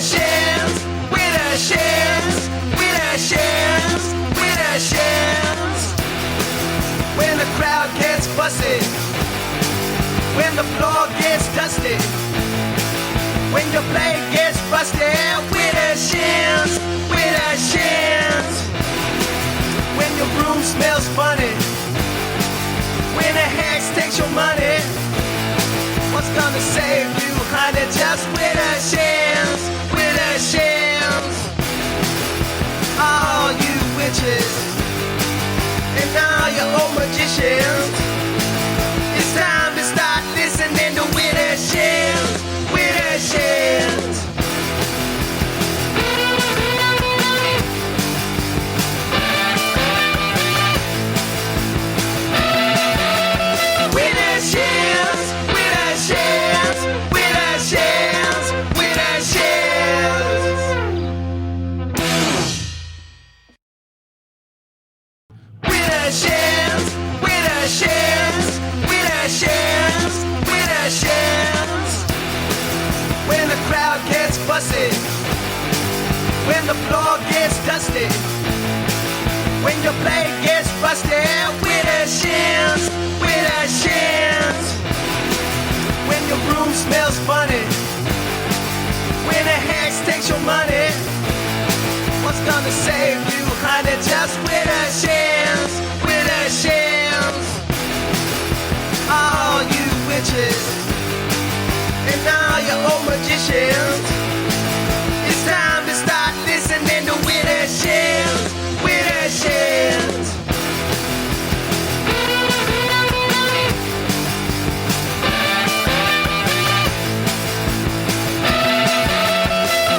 shins, with her shins, with her shins, with her shins. When the crowd gets busted, when the floor gets dusty, when your blade gets busted, with her shins, with her shins. When your room smells funny, when a hex takes your money, what's gonna save you, honey? Just with her shins, with her shins. All you witches and all you old magicians, it's time to start listening to with her shins, with her shins. When the floor gets dusty, when your blade gets busted, with her shins, with her shins. When your room smells funny, when a hex takes your money, what's gonna save you, honey? Just with her shins, with her shins. All you witches and all you old magicians, it's time to start listening to with her shins, with her shins.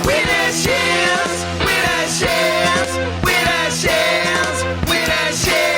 With her shins, with her shins, with her shins, with her shins.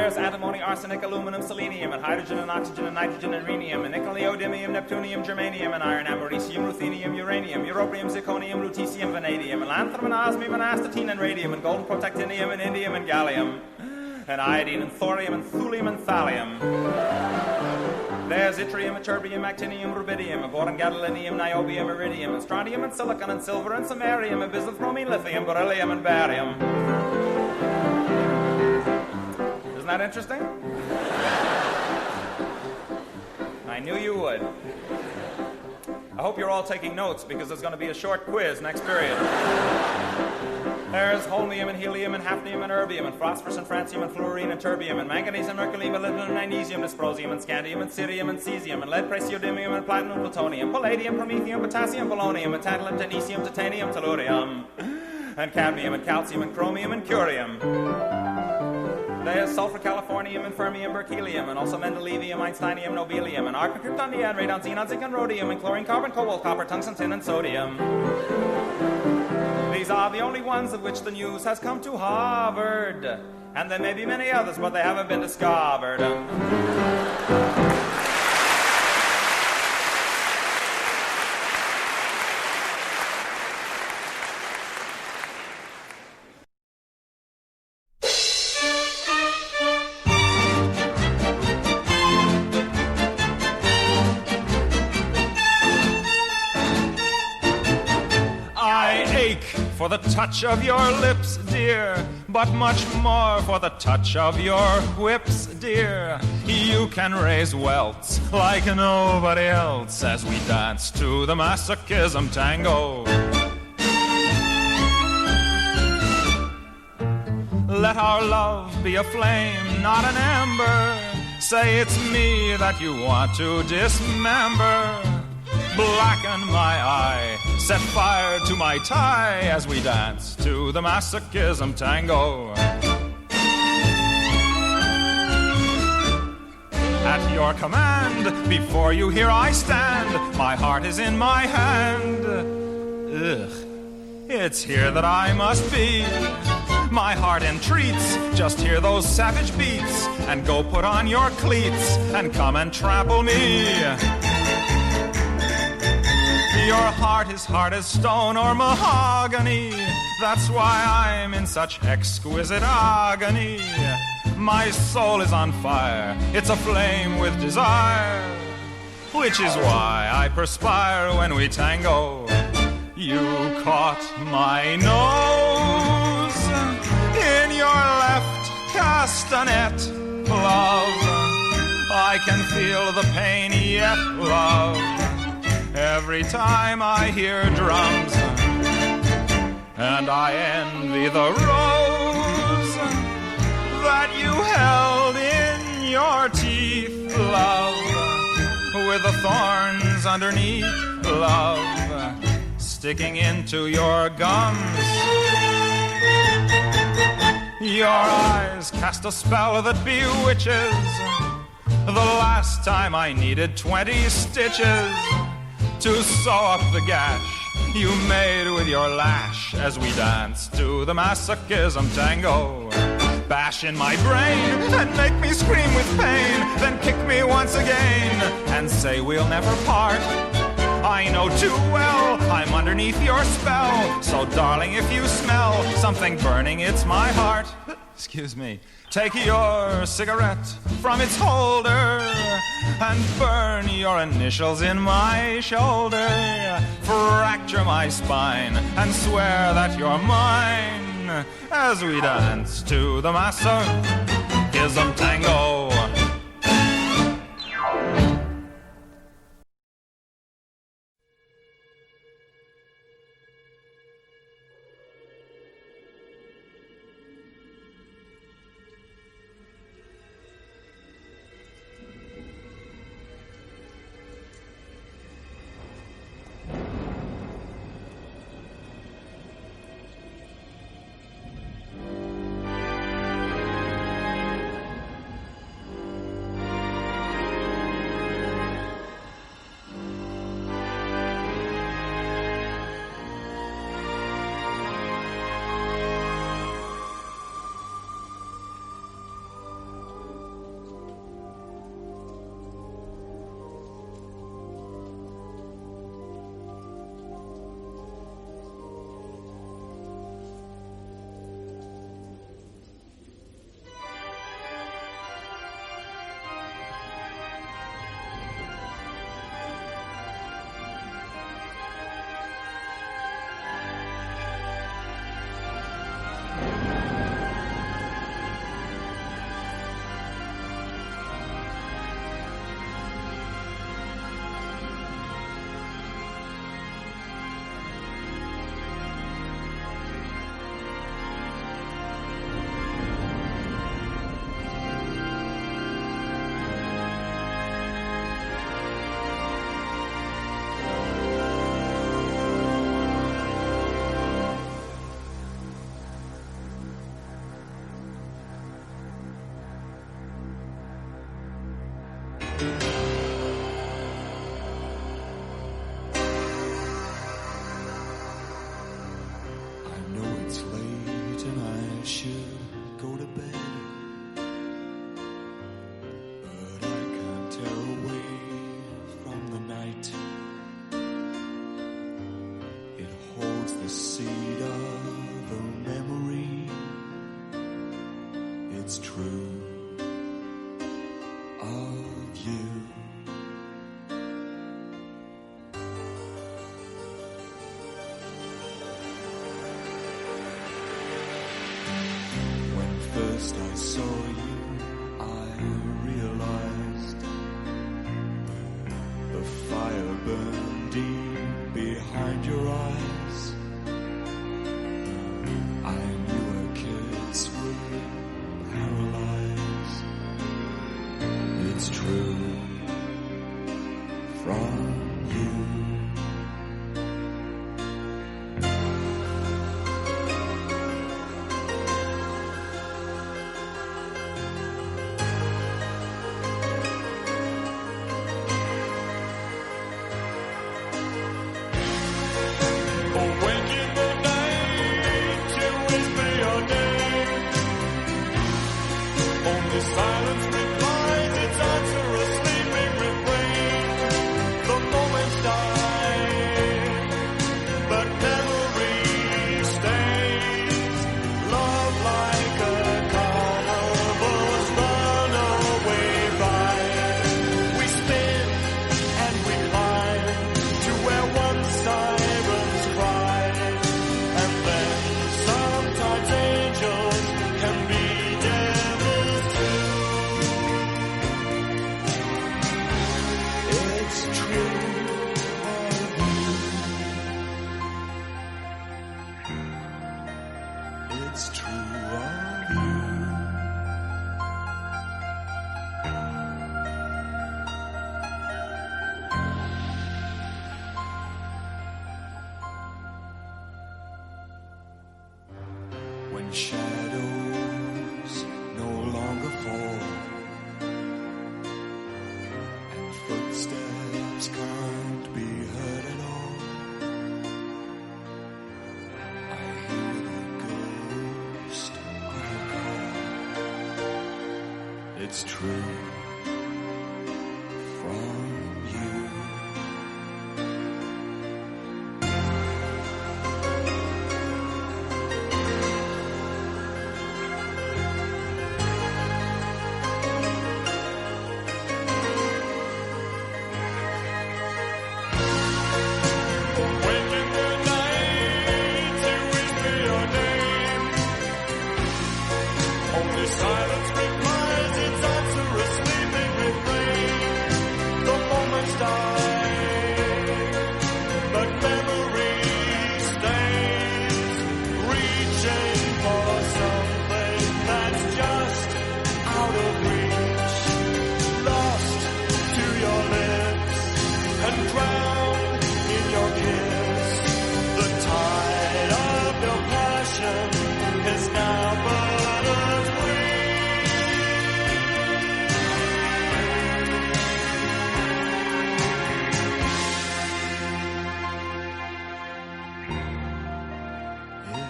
There's antimony, arsenic, aluminum, selenium, and hydrogen and oxygen and nitrogen and rhenium, and nickel, neodymium, neptunium, germanium, and iron, americium, ruthenium, uranium, europium, zirconium, lutetium, vanadium, and lanthanum, and osmium, and astatine, and radium, and golden protactinium, and indium, and gallium, and iodine, and thorium, and thulium, and thallium. There's yttrium, terbium, actinium, rubidium, boron, gadolinium, niobium, iridium, and strontium, and silicon, and silver, and samarium, and bismuth, bromine, lithium, beryllium, and barium. Isn't that interesting? I knew you would. I hope you're all taking notes because there's going to be a short quiz next period. There's holmium and helium and hafnium and erbium and phosphorus and francium and fluorine and terbium and manganese and mercury, molybdenum and magnesium, dysprosium and scandium and cerium and cesium and lead, praseodymium and platinum, plutonium, palladium, promethium, potassium, polonium and tantalum, technetium, titanium, tellurium and cadmium and calcium and chromium and curium. There's sulfur, californium, and fermium, berkelium, and also mendelevium, einsteinium, nobelium, and argon, krypton, neon, radon, xenon, zinc, and rhodium, and chlorine, carbon, cobalt, copper, tungsten, tin, and sodium. These are the only ones of which the news has come to Harvard. And there may be many others, but they haven't been discovered. For the touch of your lips, dear, but much more for the touch of your whips, dear. You can raise welts like nobody else as we dance to the masochism tango. Let our love be a flame, not an ember. Say it's me that you want to dismember. Blacken my eye, set fire to my tie as we dance to the masochism tango. At your command, before you here I stand. My heart is in my hand. Ugh, it's here that I must be. My heart entreats, just hear those savage beats, and go put on your cleats and come and trample me. Your heart is hard as stone or mahogany. That's why I'm in such exquisite agony. My soul is on fire, it's aflame with desire, which is why I perspire when we tango. You caught my nose in your left castanet, love. I can feel the pain yet, love, every time I hear drums, and I envy the rose that you held in your teeth, love, with the thorns underneath, love, sticking into your gums. Your eyes cast a spell that bewitches. The last time I needed 20 stitches to sew up the gash you made with your lash as we dance to the masochism tango. Bash in my brain and make me scream with pain, then kick me once again and say we'll never part. I know too well I'm underneath your spell, so darling, if you smell something burning, it's my heart. Excuse me. Take your cigarette from its holder and burn your initials in my shoulder. Fracture my spine and swear that you're mine as we dance to the masochism tango. It's true of you. When first I saw you, I realized the fire burned deep behind your eyes. I knew our kids were paralyzed. It's true from you. When shadows no longer fall and footsteps can't be heard at all, I hear the ghost of a call. It's true from you.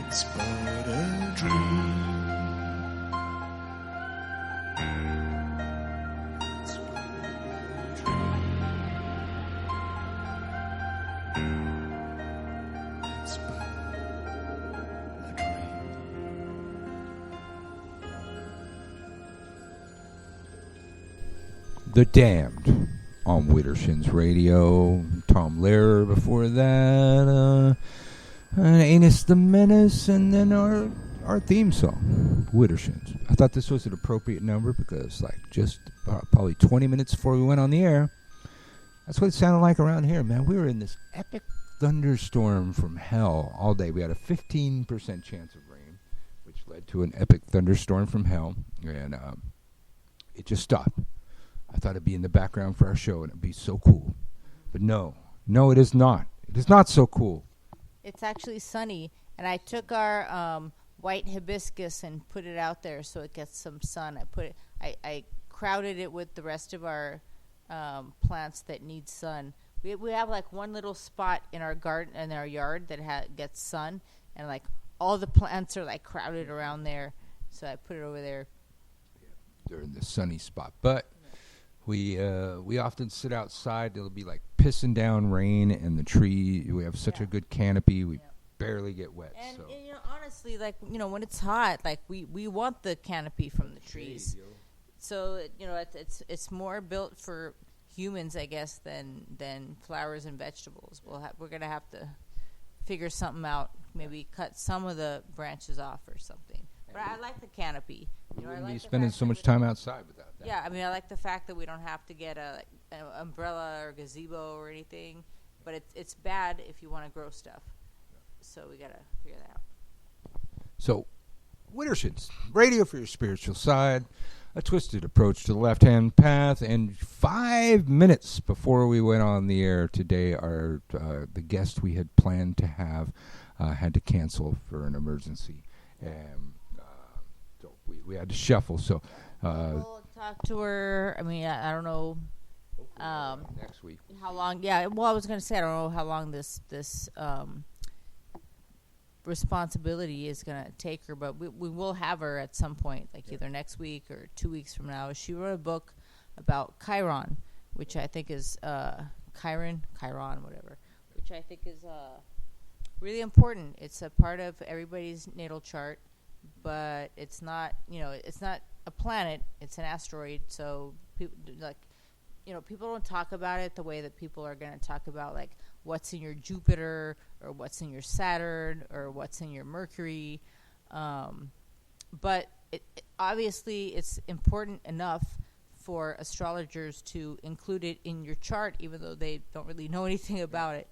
It's but a dream. It's but a dream. It's but a dream. The Damned on Widdershins Radio. Tom Lehrer before that. Anus the Menace, and then our theme song, Widdershins. I thought this was an appropriate number because, like, just probably 20 minutes before we went on the air, that's what it sounded like around here, man. We were in this epic thunderstorm from hell all day. We had a 15% chance of rain, which led to an epic thunderstorm from hell, and it just stopped. I thought it'd be in the background for our show, and it'd be so cool. But no, it is not. It is not so cool. It's actually sunny, and I took our white hibiscus and put it out there so it gets some sun. I crowded it with the rest of our plants that need sun. We have like one little spot in our garden, in our yard, that gets sun, and like all the plants are like crowded around there. So I put it over there. They're in the sunny spot, but we often sit outside. It'll be like pissing down rain, and the tree. We have such a good canopy. We barely get wet. And so. you know, honestly, obviously, like, you know, when it's hot, like we want the canopy from the trees. So you know, it's more built for humans, I guess, than flowers and vegetables. We're gonna have to figure something out. Maybe cut some of the branches off or something. But I like the canopy. You know, I Wouldn't like be the spending fact so that much we don't- time outside without that. Yeah, I mean, I like the fact that we don't have to get an umbrella or gazebo or anything. But it's bad if you want to grow stuff. So we gotta figure that out. So, Widdershins, radio for your spiritual side, a twisted approach to the left-hand path, and 5 minutes before we went on the air today, the guest we had planned to have had to cancel for an emergency, and so we had to shuffle. So, We'll talk to her. I mean, I don't know next week. how long. Yeah, well, I was gonna say I don't know how long this responsibility is going to take her, but we will have her at some point, like either next week or 2 weeks from now. She wrote a book about Chiron, which I think is Chiron, whatever, which I think is really important. It's a part of everybody's natal chart, but it's not, you know, it's not a planet, it's an asteroid. So people, like, you know, people don't talk about it the way that people are going to talk about, like, what's in your Jupiter or what's in your Saturn or what's in your Mercury. But obviously it's important enough for astrologers to include it in your chart, even though they don't really know anything about it.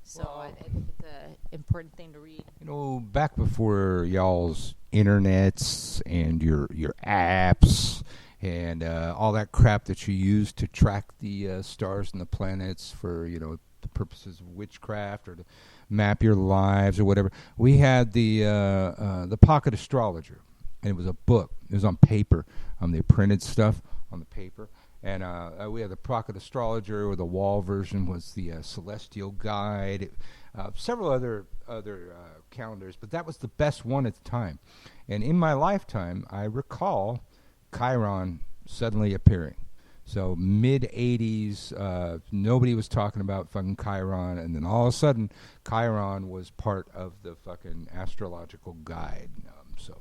So I think it's an important thing to read. You know, back before y'all's internets and your apps and all that crap that you use to track the stars and the planets for, you know, the purposes of witchcraft or to map your lives or whatever, we had the Pocket Astrologer, and it was a book. It was on paper. They printed stuff on the paper, and we had the Pocket Astrologer, or the wall version was the Celestial Guide, several other calendars, but that was the best one at the time. And in my lifetime, I recall Chiron suddenly appearing. So mid-'80s, nobody was talking about fucking Chiron, and then all of a sudden, Chiron was part of the fucking astrological guide. So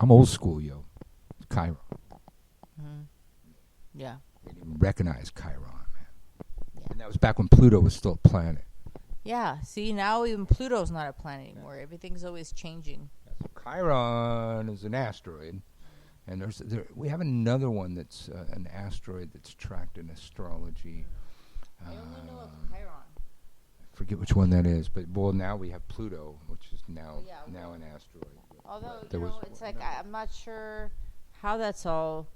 I'm old school, yo. Chiron. Mm-hmm. Yeah. I didn't even recognize Chiron, man. And that was back when Pluto was still a planet. Yeah. See, now even Pluto's not a planet anymore. Everything's always changing. So Chiron is an asteroid. And we have another one that's an asteroid that's tracked in astrology. I only know of Chiron. I forget which one that is, but well, now we have Pluto, which is now an asteroid. Although, There you was know, it's one. like I'm not sure how that's all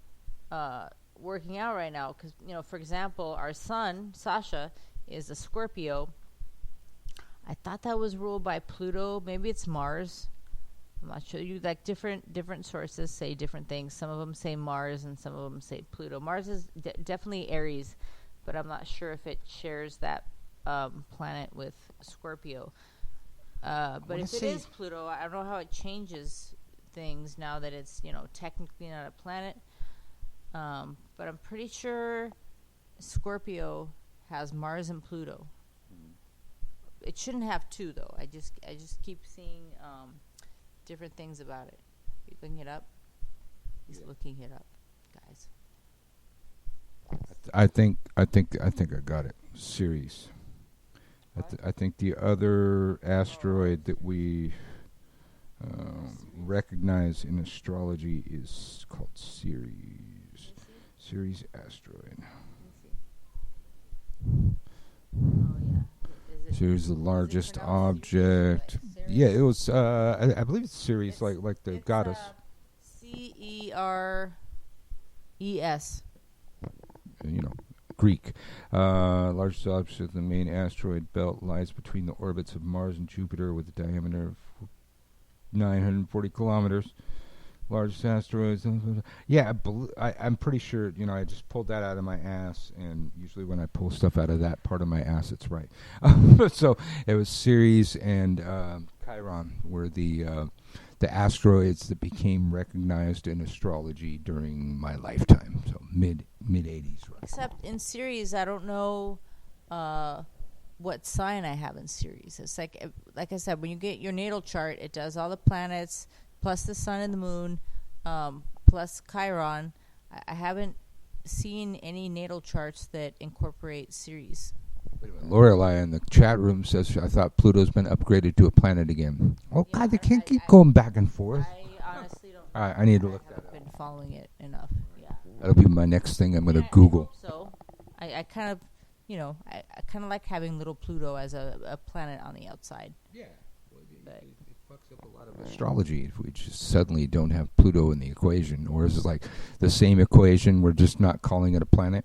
working out right now. Because, you know, for example, our son, Sasha, is a Scorpio. I thought that was ruled by Pluto. Maybe it's Mars. I'm not sure. You like different sources say different things. Some of them say Mars, and some of them say Pluto. Mars is definitely Aries, but I'm not sure if it shares that planet with Scorpio. But if it is Pluto, I don't know how it changes things now that it's, you know, technically not a planet. But I'm pretty sure Scorpio has Mars and Pluto. It shouldn't have two, though. I just keep seeing different things about it. You looking it up? He's looking it up, guys. I think I got it. Ceres. I think the other asteroid that we recognize in astrology is called Ceres. Ceres asteroid. Oh, yeah. Ceres is the largest pronounced object. Ceres? Yeah, it was. I believe it's Ceres, like the goddess. Ceres. You know, Greek. Largest object of the main asteroid belt lies between the orbits of Mars and Jupiter with a diameter of 940 kilometers. Largest asteroids. Yeah, I'm pretty sure, you know, I just pulled that out of my ass, and usually when I pull stuff out of that part of my ass, it's right. So it was Ceres and Chiron were the asteroids that became recognized in astrology during my lifetime, so mid 80s. Right? Except in Ceres, I don't know what sign I have in Sirius. It's like I said, when you get your natal chart, it does all the planets plus the sun and the moon, plus Chiron. I haven't seen any natal charts that incorporate Ceres. Lorelei in the chat room says, I thought Pluto's been upgraded to a planet again. Oh, Yeah, God, they I- can't I- keep I- going back and forth. I honestly don't. All right, I need to look that haven't up. been following it enough. Yeah. That'll be my next thing I'm going to I Google. hope so I kind of, I kind of like having little Pluto as a planet on the outside. Yeah. Well, But- it fucks up a lot of astrology if we just suddenly don't have Pluto in the equation. Or is it like the same equation, we're just not calling it a planet?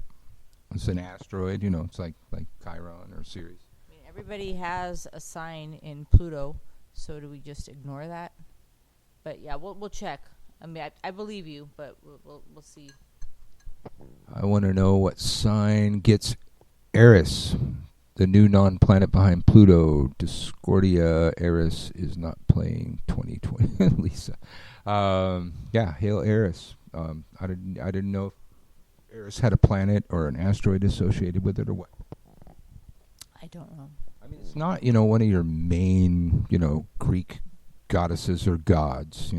It's an asteroid, it's like Chiron or Ceres. I mean, everybody has a sign in Pluto, so do we just ignore that? But yeah, we'll check. I mean, I believe you, but we'll see. I want to know what sign gets Eris, the new non-planet behind Pluto. Discordia Eris is not playing 2020. Lisa, yeah, hail Eris. I didn't know if Eris had a planet or an asteroid associated with it or what. I don't know. I mean, it's not one of your main Greek goddesses or gods.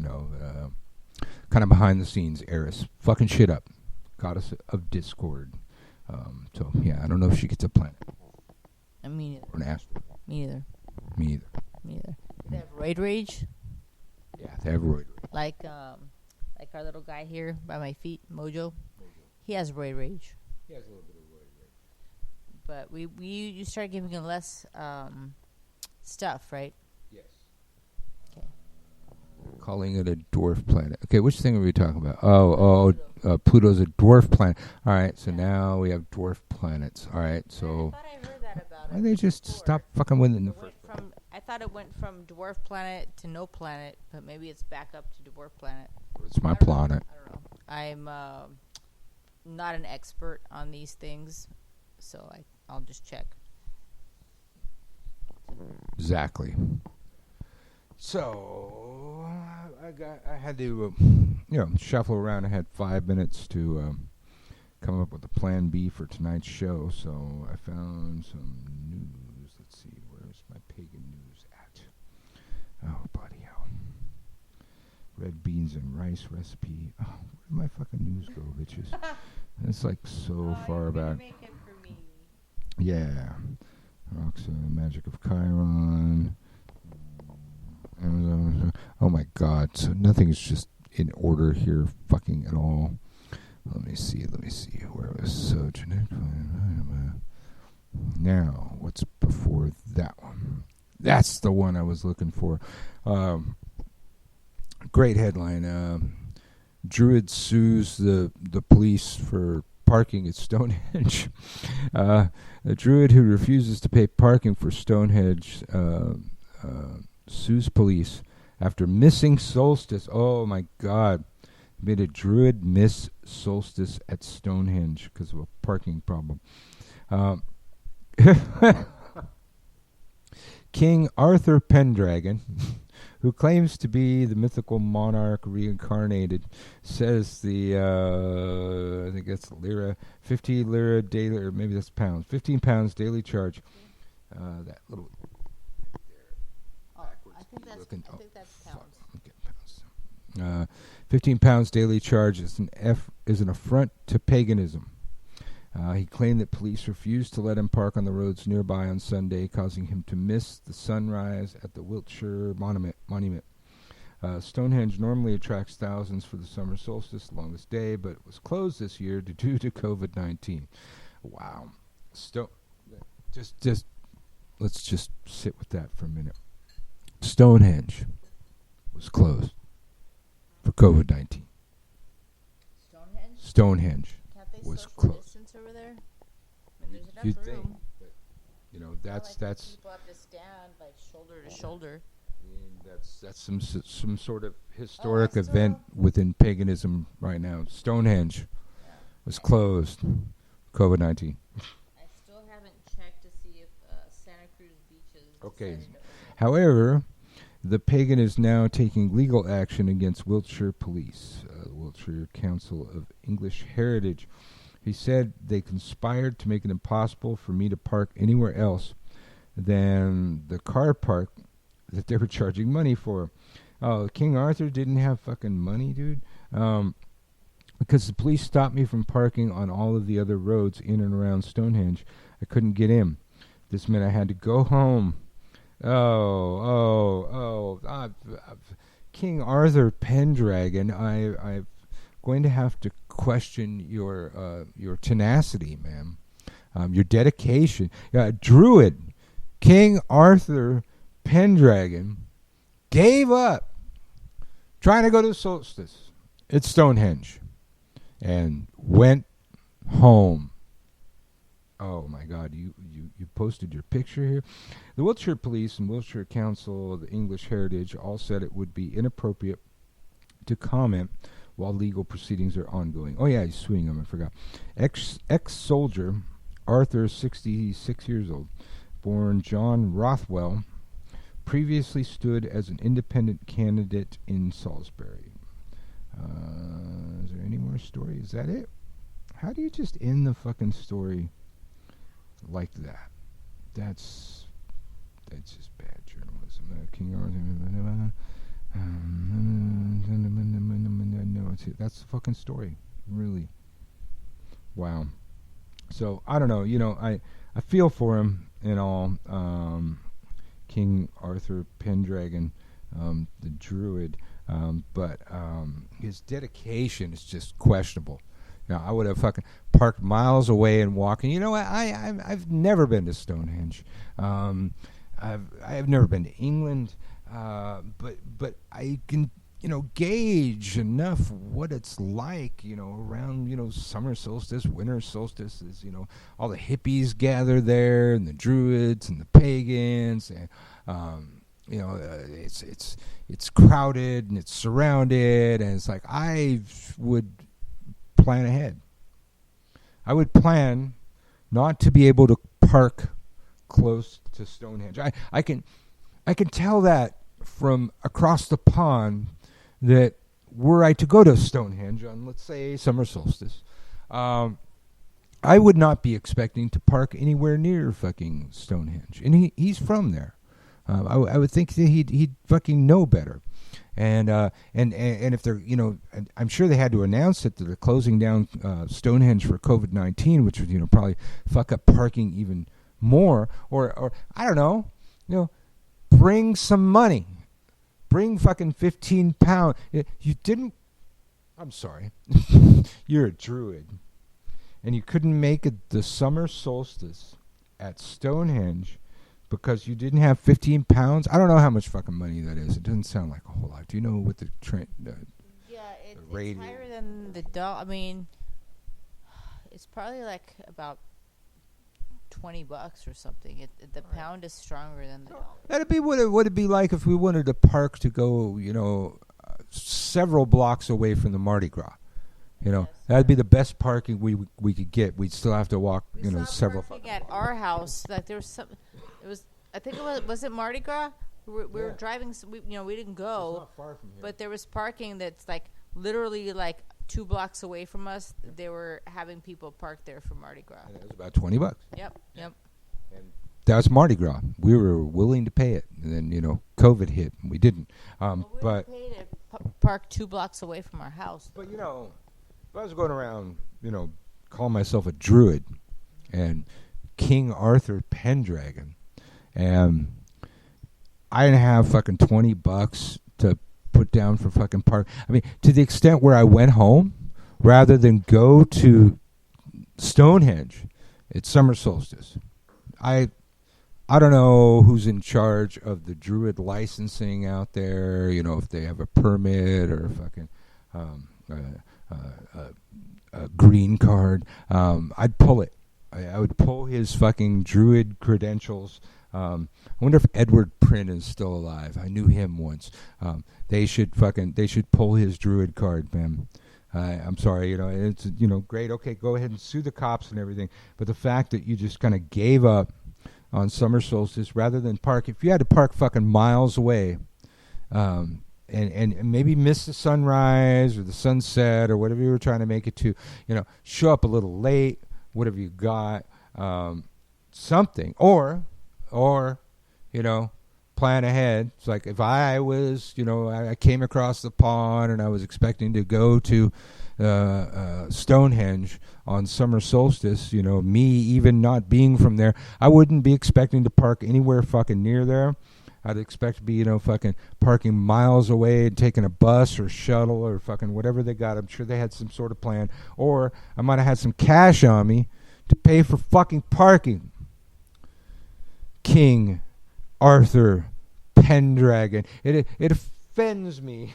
Kind of behind the scenes. Eris, fucking shit up, goddess of discord. So yeah, I don't know if she gets a planet I mean, or an asteroid. me either. Me either. Me either. They have roid rage, Yeah, they have roid rage. like our little guy here by my feet, Mojo. He has roid rage. He has a little bit of roid rage. But you start giving him less stuff, right? Yes. Okay. Calling it a dwarf planet. Okay, which thing are we talking about? Pluto's a dwarf planet. All right, so now we have dwarf planets. All right, so I thought I heard that about why it. they just before. stop fucking with it in the It first went from, I thought it went from dwarf planet to no planet, but maybe it's back up to dwarf planet. place? It's my I don't know. planet. I don't know. I'm not an expert on these things, so I'll just check. Exactly. So I had to shuffle around. I had 5 minutes to come up with a plan B for tonight's show. So I found some news. Let's see, where's my pagan news at? Oh, bloody hell! Red beans and rice recipe. Oh, where'd my fucking news go, bitches? It's like so far back. Make it for me. Yeah. Roxa, Magic of Chiron. Amazon. Oh my God. So nothing is just in order here fucking at all. Let me see. Where was so genetic? Now, what's before that one? That's the one I was looking for. Great headline. Druid sues the police for parking at Stonehenge. A druid who refuses to pay parking for Stonehenge sues police after missing solstice. Oh my God. Made a druid miss solstice at Stonehenge because of a parking problem. King Arthur Pendragon, who claims to be the mythical monarch reincarnated, says I think that's lira, 50 lira daily, or maybe that's pounds, 15 pounds daily charge. That little Oh, I think that's pounds. Okay, pounds. 15 pounds daily charge is an affront to paganism. He claimed that police refused to let him park on the roads nearby on Sunday, causing him to miss the sunrise at the Wiltshire Monument. Stonehenge normally attracts thousands for the summer solstice, the longest day, but it was closed this year due to COVID-19. Wow. Let's just sit with that for a minute. Stonehenge was closed for COVID-19. Stonehenge? Stonehenge Can't they was social closed. distance over there? I mean, there's enough You'd room. think, but that's People have to stand like shoulder to shoulder. that's some sort of historic still- event within paganism right now. Stonehenge was closed. COVID-19. I still haven't checked to see if Santa Cruz beaches. Okay. decided to open. However, the pagan is now taking legal action against Wiltshire Police, the Wiltshire Council of English Heritage. He said they conspired to make it impossible for me to park anywhere else than the car park that they were charging money for. Oh, King Arthur didn't have fucking money, dude. Because the police stopped me from parking on all of the other roads in and around Stonehenge. I couldn't get in. This meant I had to go home. King Arthur Pendragon, I'm going to have to question your tenacity, man. Your dedication. Druid, King Arthur Pendragon, gave up trying to go to Solstice at Stonehenge and went home. Oh my God, you posted your picture here. The Wiltshire Police and Wiltshire Council of the English Heritage all said it would be inappropriate to comment while legal proceedings are ongoing. Oh yeah, he's suing him, I forgot. Ex-soldier Arthur, 66 years old, born John Rothwell, previously stood as an independent candidate in Salisbury. Is there any more story? Is that it? How do you just end the fucking story like that? That's just bad journalism. King Arthur. No, that's the fucking story. Really. Wow. So I don't know. I feel for him and all. King Arthur Pendragon, the Druid, but his dedication is just questionable. I would have fucking parked miles away and walking. You know what? I've never been to Stonehenge. I've never been to England, but I can gauge enough what it's like. Around summer solstice, winter solstice. Is all the hippies gather there, and the Druids and the pagans, and it's crowded and it's surrounded, and it's like I would plan ahead. I would plan not to be able to park close to Stonehenge. I can tell that from across the pond that were I to go to Stonehenge on, let's say, summer solstice, I would not be expecting to park anywhere near fucking Stonehenge. And he's from there. I would think that he'd fucking know better. And if they're, I'm sure they had to announce that they're closing down Stonehenge for COVID-19, which would, probably fuck up parking even more. Or I don't know, bring some money. Bring fucking 15 pounds. You didn't, I'm sorry. You're a Druid. And you couldn't make it the summer solstice at Stonehenge because you didn't have 15 pounds. I don't know how much fucking money that is. It doesn't sound like a whole lot. Do you know what the it's higher than the dollar. I mean, it's probably like about $20 or something. The pound is stronger than the dollar. That'd be what it would be like if we wanted to park to go, several blocks away from the Mardi Gras. Yes. That'd be the best parking we could get. We'd still have to walk, several. Parking at our house, like there was some. It was. I think was it Mardi Gras? We were driving. We didn't go. It's not far from here. But there was parking that's like literally like 2 blocks away from us. They were having people park there for Mardi Gras. And it was about $20. Yep. And that's Mardi Gras. We were willing to pay it, and then COVID hit, and we didn't. But we paid to park 2 blocks away from our house. But if I was going around, calling myself a Druid, and King Arthur Pendragon, and I didn't have fucking $20 to put down for fucking park. I mean, to the extent where I went home rather than go to Stonehenge at summer solstice. I don't know who's in charge of the Druid licensing out there. If they have a permit or a fucking a green card. I'd pull it. I would pull his fucking Druid credentials. I wonder if Edward Prynne is still alive. I knew him once. They should pull his Druid card, man. I'm sorry, it's great. Okay, go ahead and sue the cops and everything. But the fact that you just kind of gave up on summer solstice rather than park, if you had to park fucking miles away, and maybe miss the sunrise or the sunset or whatever you were trying to make it to, show up a little late, whatever you got, something, or or, you know, plan ahead. It's like if I was, you know, I came across the pond and I was expecting to go to Stonehenge on summer solstice, you know, me even not being from there, I wouldn't be expecting to park anywhere fucking near there. I'd expect to be, you know, fucking parking miles away and taking a bus or shuttle or fucking whatever they got. I'm sure they had some sort of plan. Or I might have had some cash on me to pay for fucking parking. King Arthur Pendragon. It offends me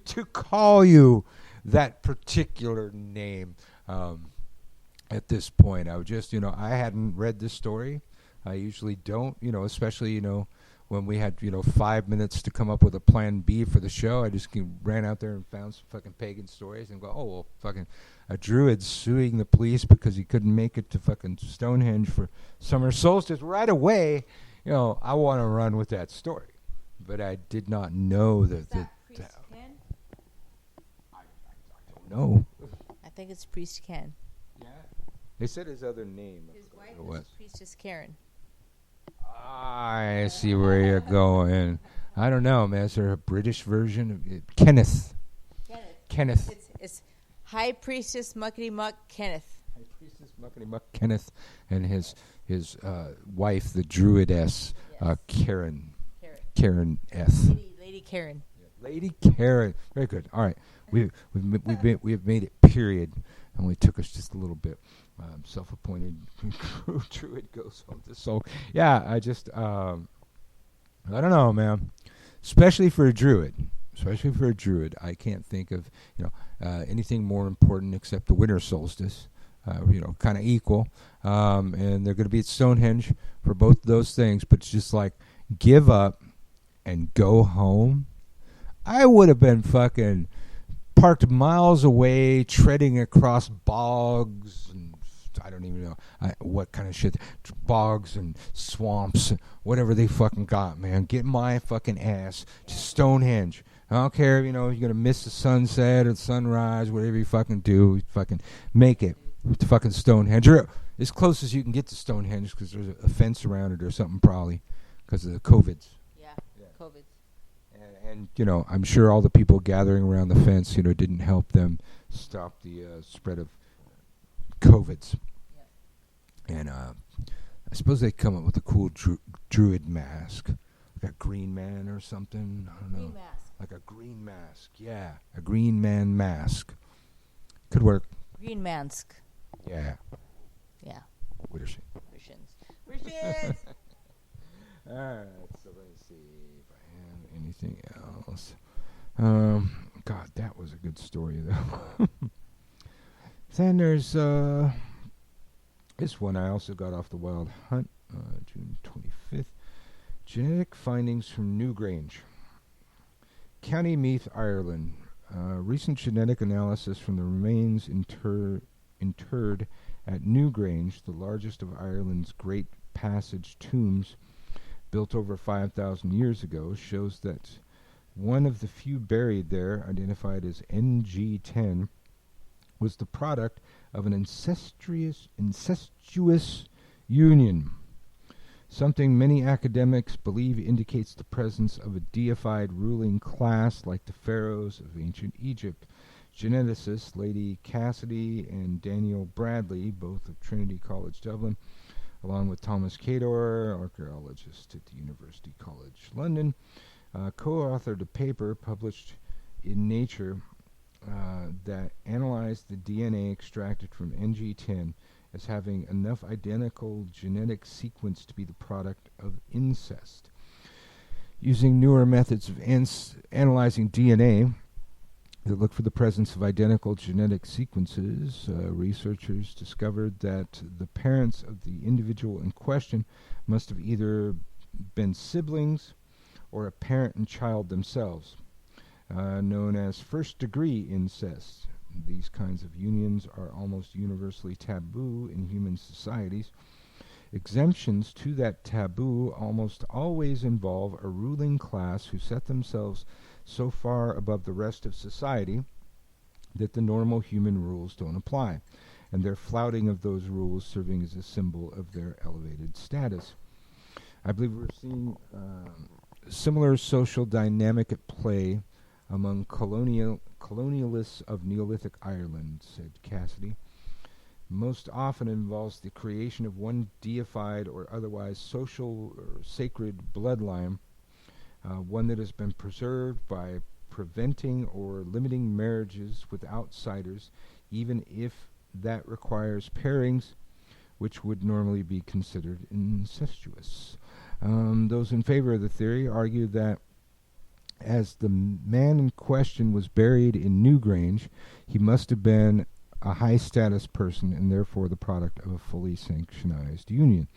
to call you that particular name at this point. I would just, you know, I hadn't read this story. I usually don't, you know, especially, you know, when we had, you know, 5 minutes to come up with a plan B for the show. I just ran out there and found some fucking pagan stories and go, oh, well, fucking a druid suing the police because he couldn't make it to fucking Stonehenge for summer solstice right away. You know, I want to run with that story. But I did not know that. I don't know. I think it's Priest Ken. Yeah. They said his other name. His wife was Priestess Karen. I see where you're going. I don't know, man. Is there a British version of it? Kenneth. It's High Priestess Muckety Muck Kenneth. High Priestess Muckety Muck Kenneth and his wife, the Druidess, Karen. Karen S. Lady Karen. Yeah, Lady Karen. Very good. All right, we've made it. Period. Only took us just a little bit. Self-appointed druid goes home to soul. Yeah, I just I don't know, man. Especially for a druid. I can't think of, you know, anything more important except the winter solstice. You know, kind of equal. And they're going to be at Stonehenge for both of those things. But it's just like, give up and go home. I would have been fucking parked miles away, treading across bogs and I don't even know what kind of shit. Bogs and swamps, whatever they fucking got, man. Get my fucking ass to Stonehenge. I don't care, you know, if you're going to miss the sunset or the sunrise, whatever you fucking do, fucking make it to fucking Stonehenge. Or as close as you can get to Stonehenge because there's a fence around it or something probably because of the COVIDs. Yeah. COVID. And, you know, I'm sure all the people gathering around the fence, you know, didn't help them stop the spread of COVIDs. Yeah. And I suppose they come up with a cool druid mask. Like a green man or something. I don't know. Green mask. Like a green mask. Yeah. A green man mask. Could work. Green mask. Yeah. Yeah. Wittershins. All right. So let's see if I have anything else. God, that was a good story, though. Then there's this one I also got off the Wild Hunt, June 25th. Genetic findings from Newgrange, County Meath, Ireland. Recent genetic analysis from the remains interred at Newgrange, the largest of Ireland's Great Passage tombs, built over 5,000 years ago, shows that one of the few buried there, identified as NG10, was the product of an incestuous union, something many academics believe indicates the presence of a deified ruling class like the pharaohs of ancient Egypt. Geneticists Lady Cassidy and Daniel Bradley, both of Trinity College Dublin, along with Thomas Cador, archaeologist at the University College London, co-authored a paper published in Nature that analyzed the DNA extracted from NG10 as having enough identical genetic sequence to be the product of incest. Using newer methods of analyzing DNA that look for the presence of identical genetic sequences, researchers discovered that the parents of the individual in question must have either been siblings or a parent and child themselves, known as first-degree incest. These kinds of unions are almost universally taboo in human societies. Exemptions to that taboo almost always involve a ruling class who set themselves so far above the rest of society that the normal human rules don't apply. and their flouting of those rules serving as a symbol of their elevated status. I believe we're seeing similar social dynamic at play among colonialists of Neolithic Ireland, said Cassidy. Most often involves the creation of one deified or otherwise social or sacred bloodline, one that has been preserved by preventing or limiting marriages with outsiders, even if that requires pairings which would normally be considered incestuous. Those in favor of the theory argue that as the man in question was buried in Newgrange, he must have been a high-status person and therefore the product of a fully sanctionized union.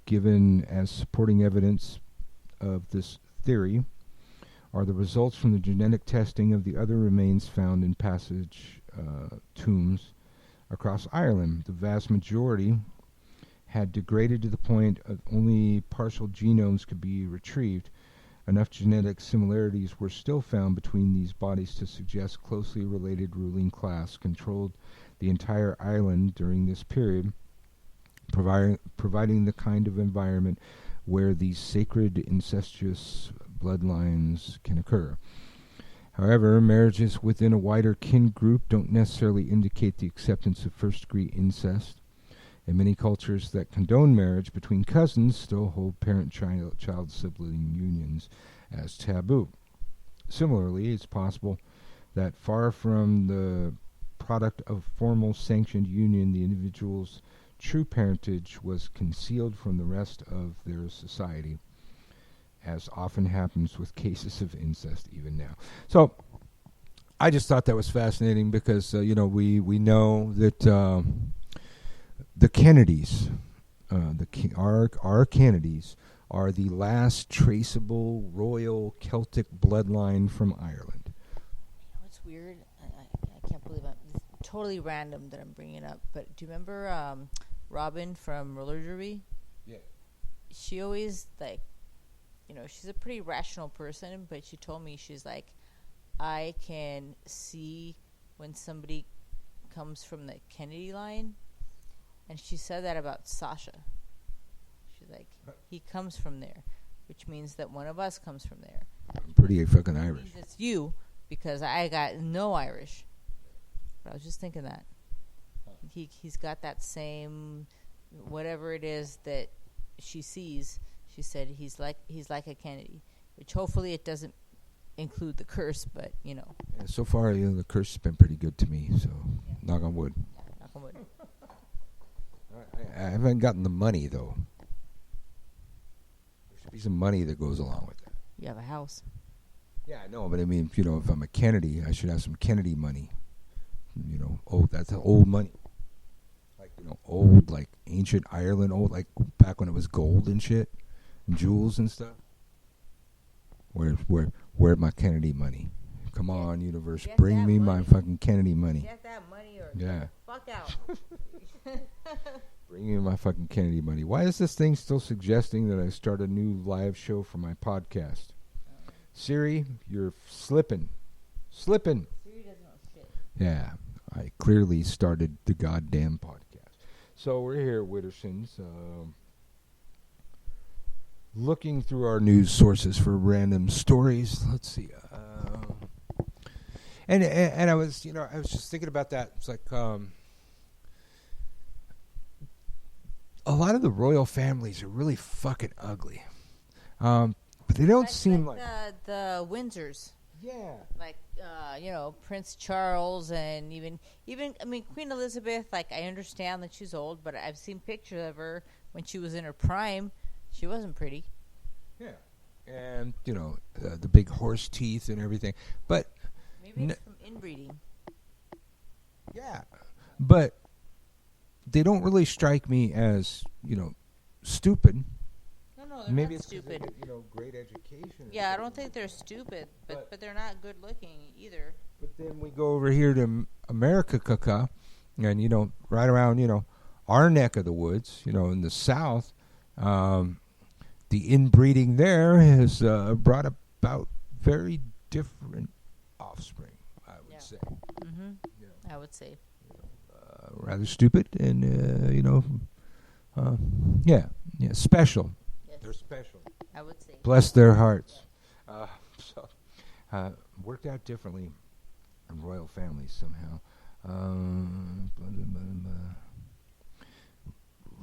Given as supporting evidence of this theory are the results from the genetic testing of the other remains found in passage tombs across Ireland. The vast majority had degraded to the point of only partial genomes could be retrieved. Enough genetic similarities were still found between these bodies to suggest closely related ruling class controlled the entire island during this period, providing the kind of environment where these sacred incestuous bloodlines can occur. However, marriages within a wider kin group don't necessarily indicate the acceptance of first-degree incest, and many cultures that condone marriage between cousins still hold parent-child sibling unions as taboo. Similarly, it's possible that far from the product of formal sanctioned union, the individual's true parentage was concealed from the rest of their society, as often happens with cases of incest even now. So, I just thought that was fascinating because, we know that the Kennedys, our Kennedys, are the last traceable royal Celtic bloodline from Ireland. You know what's weird? I can't believe it's totally random that I'm bringing it up, but do you remember Robin from Roller Derby? Yeah. She always, she's a pretty rational person, but she told me, she's like, I can see when somebody comes from the Kennedy line. And she said that about Sasha. She's like, he comes from there, which means that one of us comes from there. I'm pretty fucking Irish. Means it's you, because I got no Irish. But I was just thinking that. He's got that same, whatever it is that she sees. She said he's like a Kennedy, which hopefully it doesn't include the curse, but Yeah, so far, the curse has been pretty good to me. So, knock on wood. Yeah, knock on wood. I haven't gotten the money, though. There should be some money that goes along with that. You have a house. Yeah, I know, but I mean, if I'm a Kennedy, I should have some Kennedy money. That's old money. Old, ancient Ireland, old, back when it was gold and shit, and jewels and stuff. Where's my Kennedy money? Come on, universe, bring me my fucking Kennedy money. Get that money or Yeah. get the fuck out. Bring me my fucking Kennedy money. Why is this thing still suggesting that I start a new live show for my podcast? Siri, you're slipping. Siri doesn't know shit. Yeah, I clearly started the goddamn podcast. So we're here at Witterson's, looking through our news sources for random stories. Let's see. And I was, I was just thinking about that. It's like a lot of the royal families are really fucking ugly. But they don't seem like the Windsors. Yeah. Prince Charles and even Queen Elizabeth. I understand that she's old, but I've seen pictures of her when she was in her prime. She wasn't pretty. Yeah. And the big horse teeth and everything, but maybe it's from inbreeding. Yeah, but they don't really strike me as stupid. No, they're Maybe not it's 'cause they stupid. get, great education. Yeah, I don't think they're stupid, but they're not good looking either. But then we go over here to America, Kaka, and right around our neck of the woods, in the South, the inbreeding there has brought about very different offspring, I would say. Mm-hmm. I would say. rather stupid, and yeah, special. Yes. They're special. I would say. Bless their hearts. Worked out differently in royal families somehow.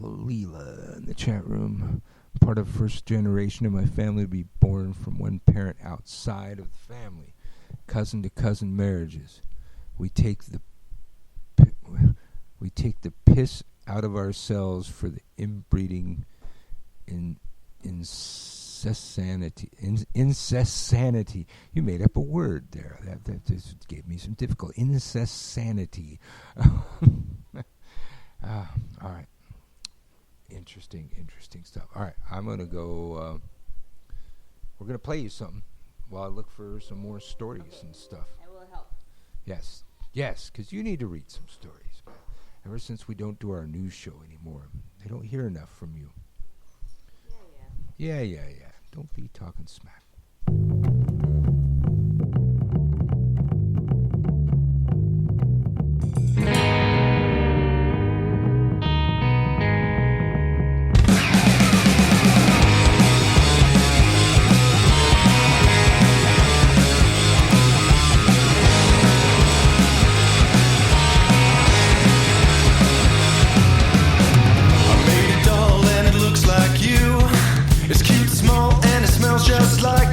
Leela in the chat room. Part of first generation of my family to be born from one parent outside of the family. Cousin to cousin marriages. We take the piss out of ourselves for the inbreeding incessanity. Incessanity. You made up a word there. That just gave me some difficulty. Incessanity. All right. Interesting stuff. All right, I'm going to go. We're going to play you something while I look for some more stories and stuff. I will help. Yes, because you need to read some stories. Ever since we don't do our news show anymore, they don't hear enough from you. Yeah. Don't be talking smack. It's cute, small, and it smells just like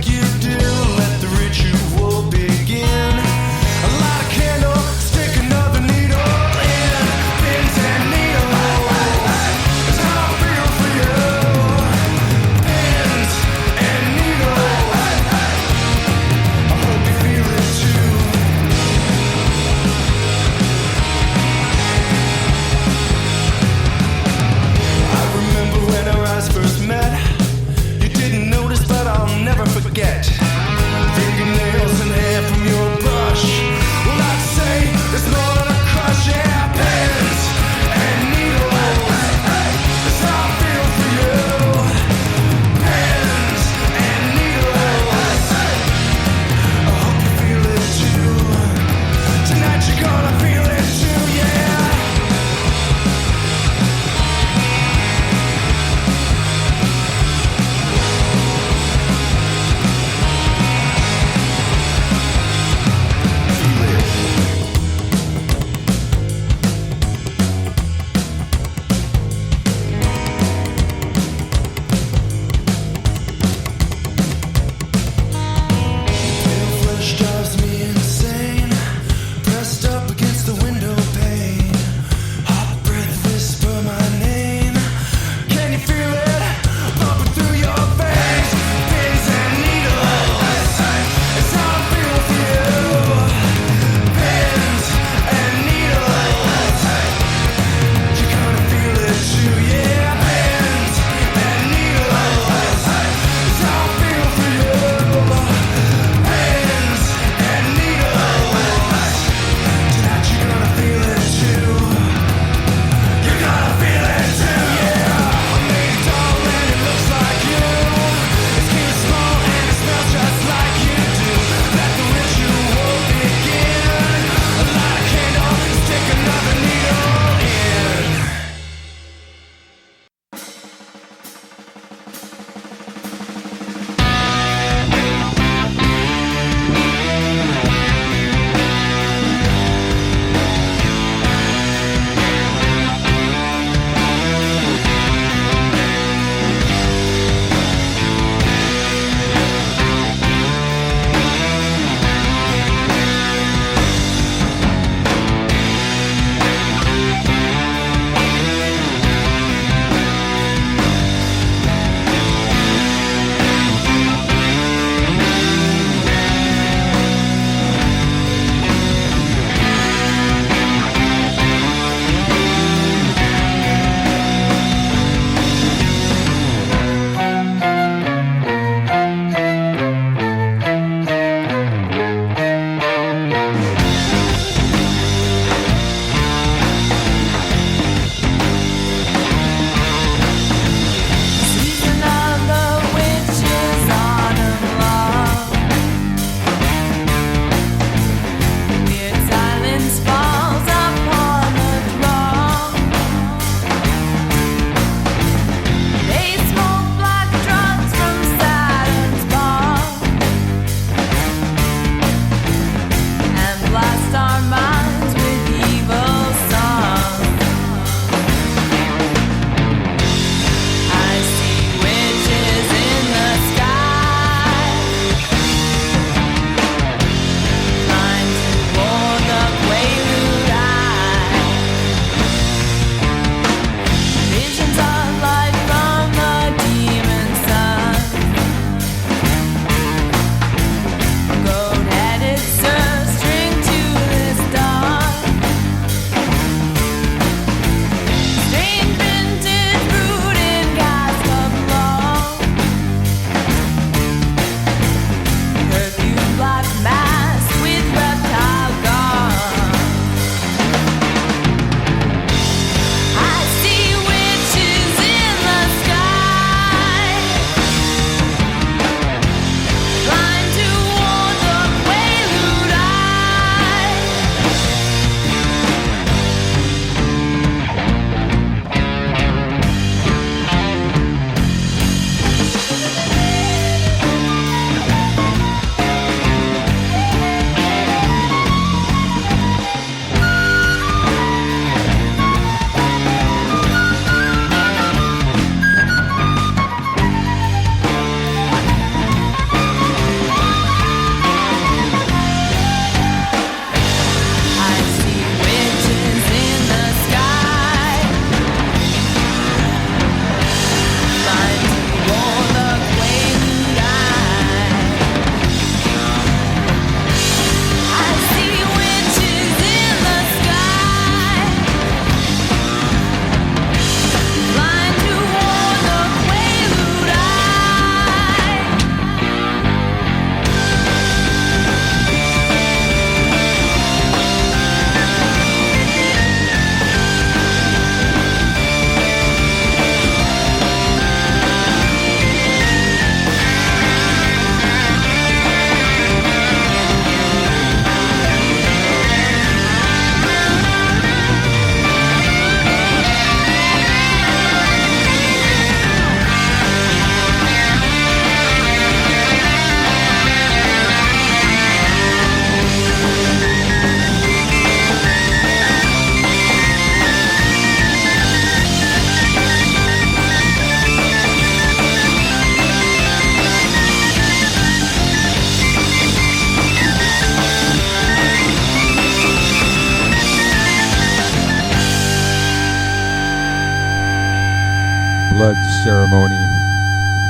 blood ceremony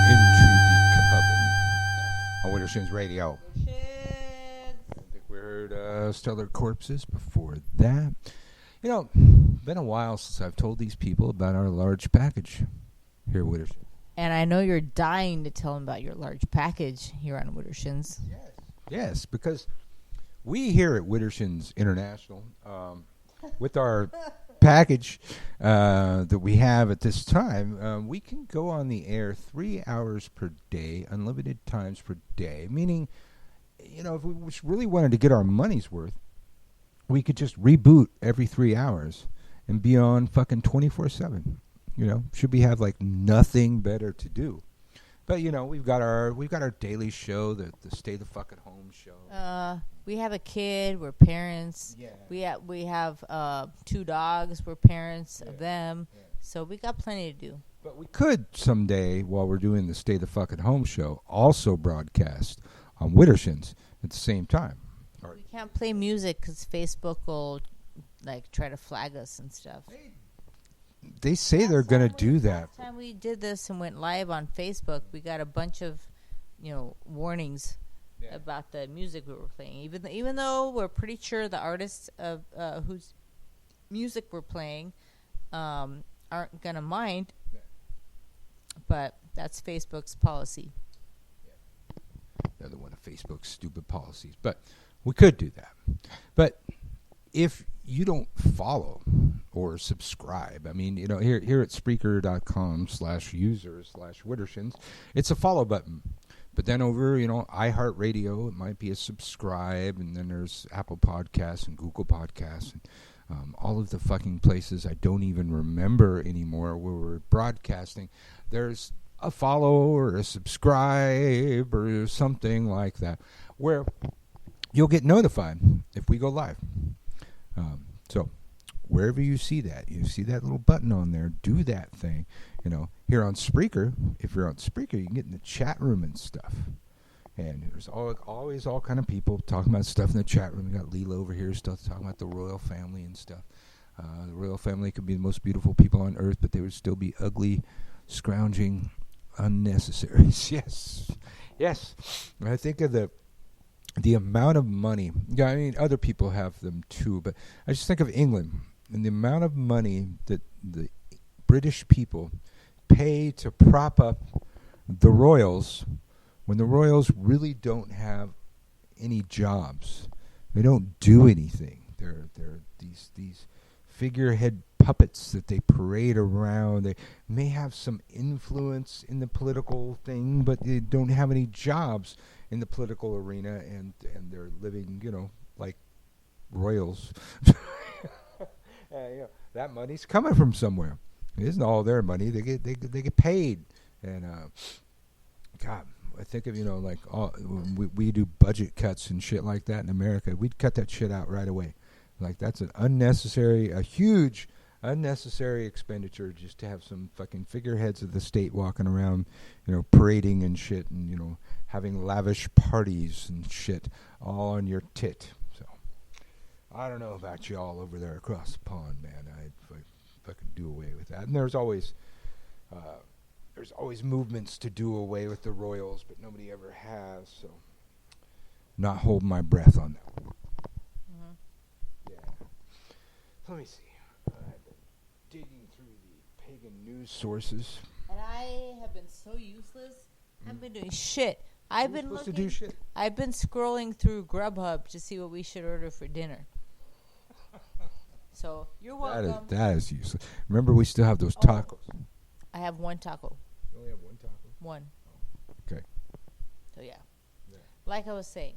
into the coven on Widdershins Radio. I think we heard Stellar Corpses before that. You know, been a while since I've told these people about our large package here at Widdershins. And I know you're dying to tell them about your large package here on Widdershins. Yes, because we here at Widdershins International, with our package that we have at this time, we can go on the air 3 hours per day, unlimited times per day, meaning, you know, if we really wanted to get our money's worth, we could just reboot every 3 hours and be on fucking 24/7. You know, should we have like nothing better to do? But you know, we've got our daily show, the Stay the Fuck at Home show. We have a kid. We're parents. Yeah. We have 2 dogs. We're parents of them. Yeah. So we got plenty to do. But we could someday, while we're doing the Stay the Fuck at Home show, also broadcast on Widdershins at the same time. We can't play music because Facebook will like try to flag us and stuff. They say they're going to do that. Last time we did this and went live on Facebook, we got a bunch of, warnings about the music we were playing. Even though we're pretty sure the artists of whose music we're playing aren't going to mind, but that's Facebook's policy. They're the one of Facebook's stupid policies. But we could do that. But if you don't follow or subscribe, I mean, here at Spreaker.com/user/Widdershins, it's a follow button. But then over, iHeartRadio, it might be a subscribe, and then there's Apple Podcasts and Google Podcasts, and all of the fucking places I don't even remember anymore where we're broadcasting. There's a follow or a subscribe or something like that, where you'll get notified if we go live. So wherever you see that little button on there, do that thing. Here on Spreaker, if you're on Spreaker, you can get in the chat room and stuff. And there's always all kind of people talking about stuff in the chat room. We got Leela over here talking about the royal family and stuff. The royal family could be the most beautiful people on earth, but they would still be ugly, scrounging unnecessaries. Yes. I think of the amount of money. Yeah, I mean, other people have them too, but I just think of England and the amount of money that the British people pay to prop up the royals when the royals really don't have any jobs. They don't do anything. They're these figurehead puppets that they parade around. They may have some influence in the political thing, but they don't have any jobs in the political arena, and they're living, like royals. That money's coming from somewhere. It isn't all their money. They get paid, and God, I think of like we do budget cuts and shit like that in America. We'd cut that shit out right away. Like that's a huge unnecessary expenditure just to have some fucking figureheads of the state walking around, parading and shit, and having lavish parties and shit all on your tit. So I don't know about y'all over there across the pond, man. I'd fucking do away with that. And there's always movements to do away with the royals, but nobody ever has. So not holding my breath on that. Mm-hmm. Yeah. Let me see. I've been digging through the pagan news sources. And I have been so useless. I've been doing shit. I've been scrolling through Grubhub to see what we should order for dinner. So you're welcome. That is useless. Remember, we still have those tacos. I have one taco. You only have one taco? One. Oh, okay. So yeah. Like I was saying.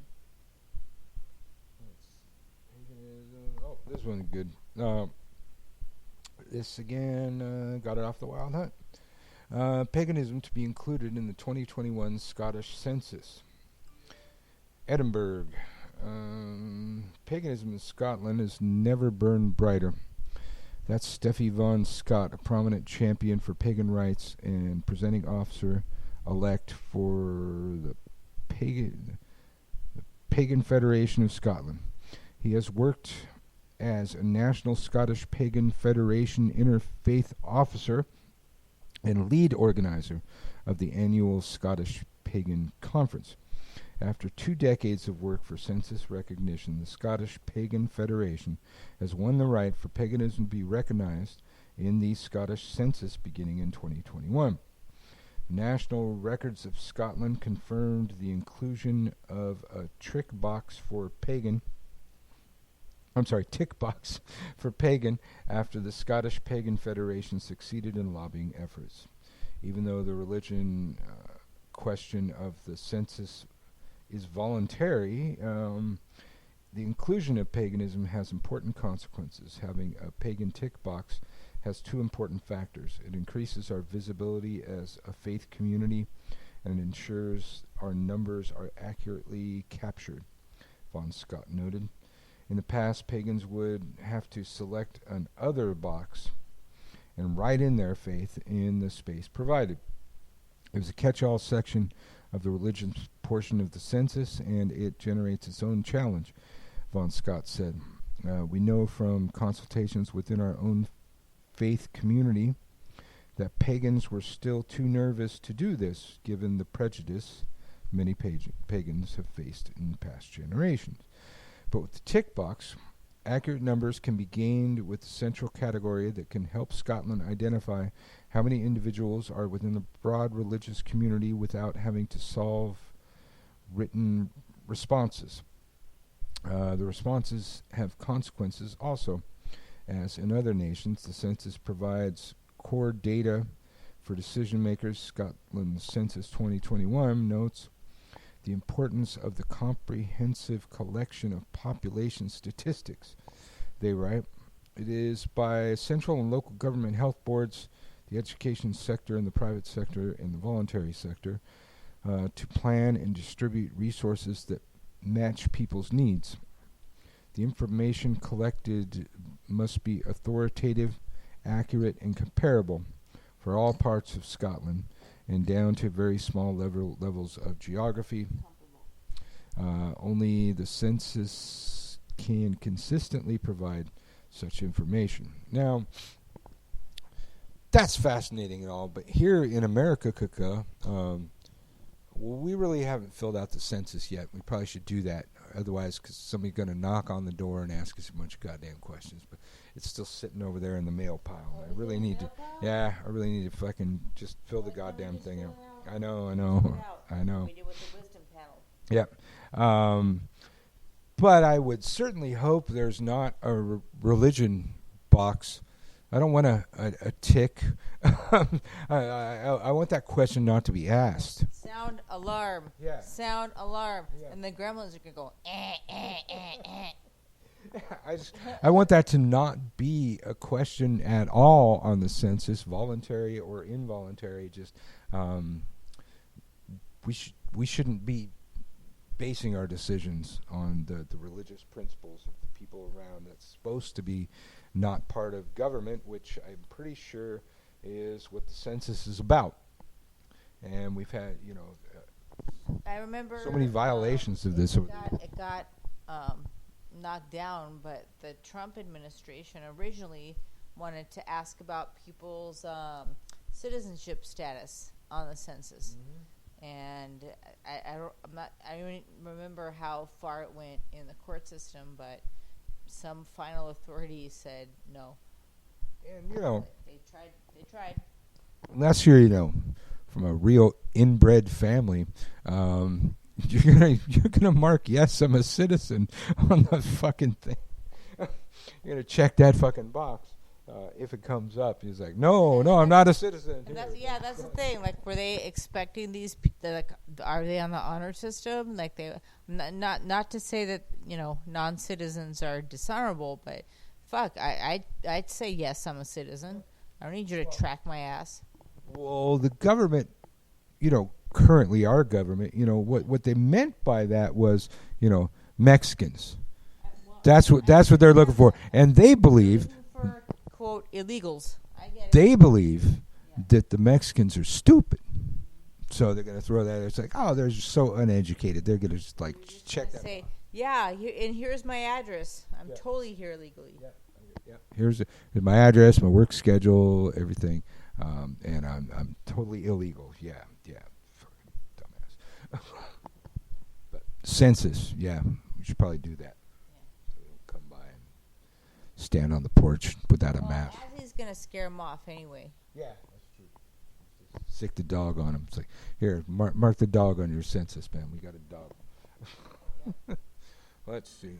Oh, this one's good. This again, got it off the Wild Hunt. Paganism to be included in the 2021 Scottish Census. Edinburgh. Paganism in Scotland has never burned brighter. That's Steffi Vaughan Scott, a prominent champion for pagan rights and presenting officer-elect for the Pagan Federation of Scotland. He has worked as a National Scottish Pagan Federation interfaith officer and lead organizer of the annual Scottish Pagan Conference. After 2 decades of work for census recognition, the Scottish Pagan Federation has won the right for paganism to be recognized in the Scottish census beginning in 2021. National Records of Scotland confirmed the inclusion of a tick box for pagan after the Scottish Pagan Federation succeeded in lobbying efforts. Even though the religion question of the census is voluntary, the inclusion of paganism has important consequences. Having a pagan tick box has 2 important factors. It increases our visibility as a faith community and ensures our numbers are accurately captured, Von Scott noted. In the past, pagans would have to select an other box and write in their faith in the space provided. It was a catch-all section of the religious portion of the census, and it generates its own challenge, Von Scott said. We know from consultations within our own faith community that pagans were still too nervous to do this, given the prejudice many pagans have faced in past generations. But with the tick box, accurate numbers can be gained with the central category that can help Scotland identify how many individuals are within the broad religious community without having to solve written responses. The responses have consequences also. As in other nations, the census provides core data for decision makers. Scotland's Census 2021 notes the importance of the comprehensive collection of population statistics. They write, it is by central and local government health boards, the education sector and the private sector and the voluntary sector to plan and distribute resources that match people's needs. The information collected must be authoritative, accurate, and comparable for all parts of Scotland and down to very small levels of geography. Only the census can consistently provide such information. Now, that's fascinating and all, but here in America, we really haven't filled out the census yet. We probably should do that. Otherwise, because somebody's going to knock on the door and ask us a bunch of goddamn questions. But it's still sitting over there in the mail pile. I really need to. Yeah, I really need to fucking just fill the goddamn thing out. I know. We did with the wisdom panel. Yeah. But I would certainly hope there's not a religion box. I don't want a tick. I want that question not to be asked. Sound alarm. Yeah. Sound alarm. Yeah. And the gremlins are going to go, I want that to not be a question at all on the census, voluntary or involuntary. Just we shouldn't be basing our decisions on the religious principles of the people around. That's supposed to be not part of government, which I'm pretty sure is what the census is about. And we've had, I remember so many violations of this. It got knocked down, but the Trump administration originally wanted to ask about people's citizenship status on the census. Mm-hmm. And I don't remember how far it went in the court system, but some final authority said no. And they tried. Unless you're from a real inbred family, you're gonna mark yes, I'm a citizen on the fucking thing. You're gonna check that fucking box if it comes up. He's like, no, I'm not a citizen. And that's the thing. Like, were they expecting these? Are they on the honor system? Like, they not to say that non-citizens are dishonorable, but fuck, I'd say yes, I'm a citizen. I don't need you to track my ass. Well, the government, currently our government, what they meant by that was, Mexicans. That's what they're looking for, and they believe. For, quote, illegals. I get it. They believe that the Mexicans are stupid, so they're going to throw that. It's like, oh, they're just so uneducated. They're going to just check that. Say, and here's my address. I'm totally here illegally. Yeah. Here's my address, my work schedule, everything. And I'm totally illegal. Yeah, fucking dumbass. But census, yeah, we should probably do that. So they don't come by and stand on the porch without a mask. He's gonna scare him off anyway. Yeah, that's true. Sick the dog on him. It's like, here, mark the dog on your census, man. We got a dog. Let's see.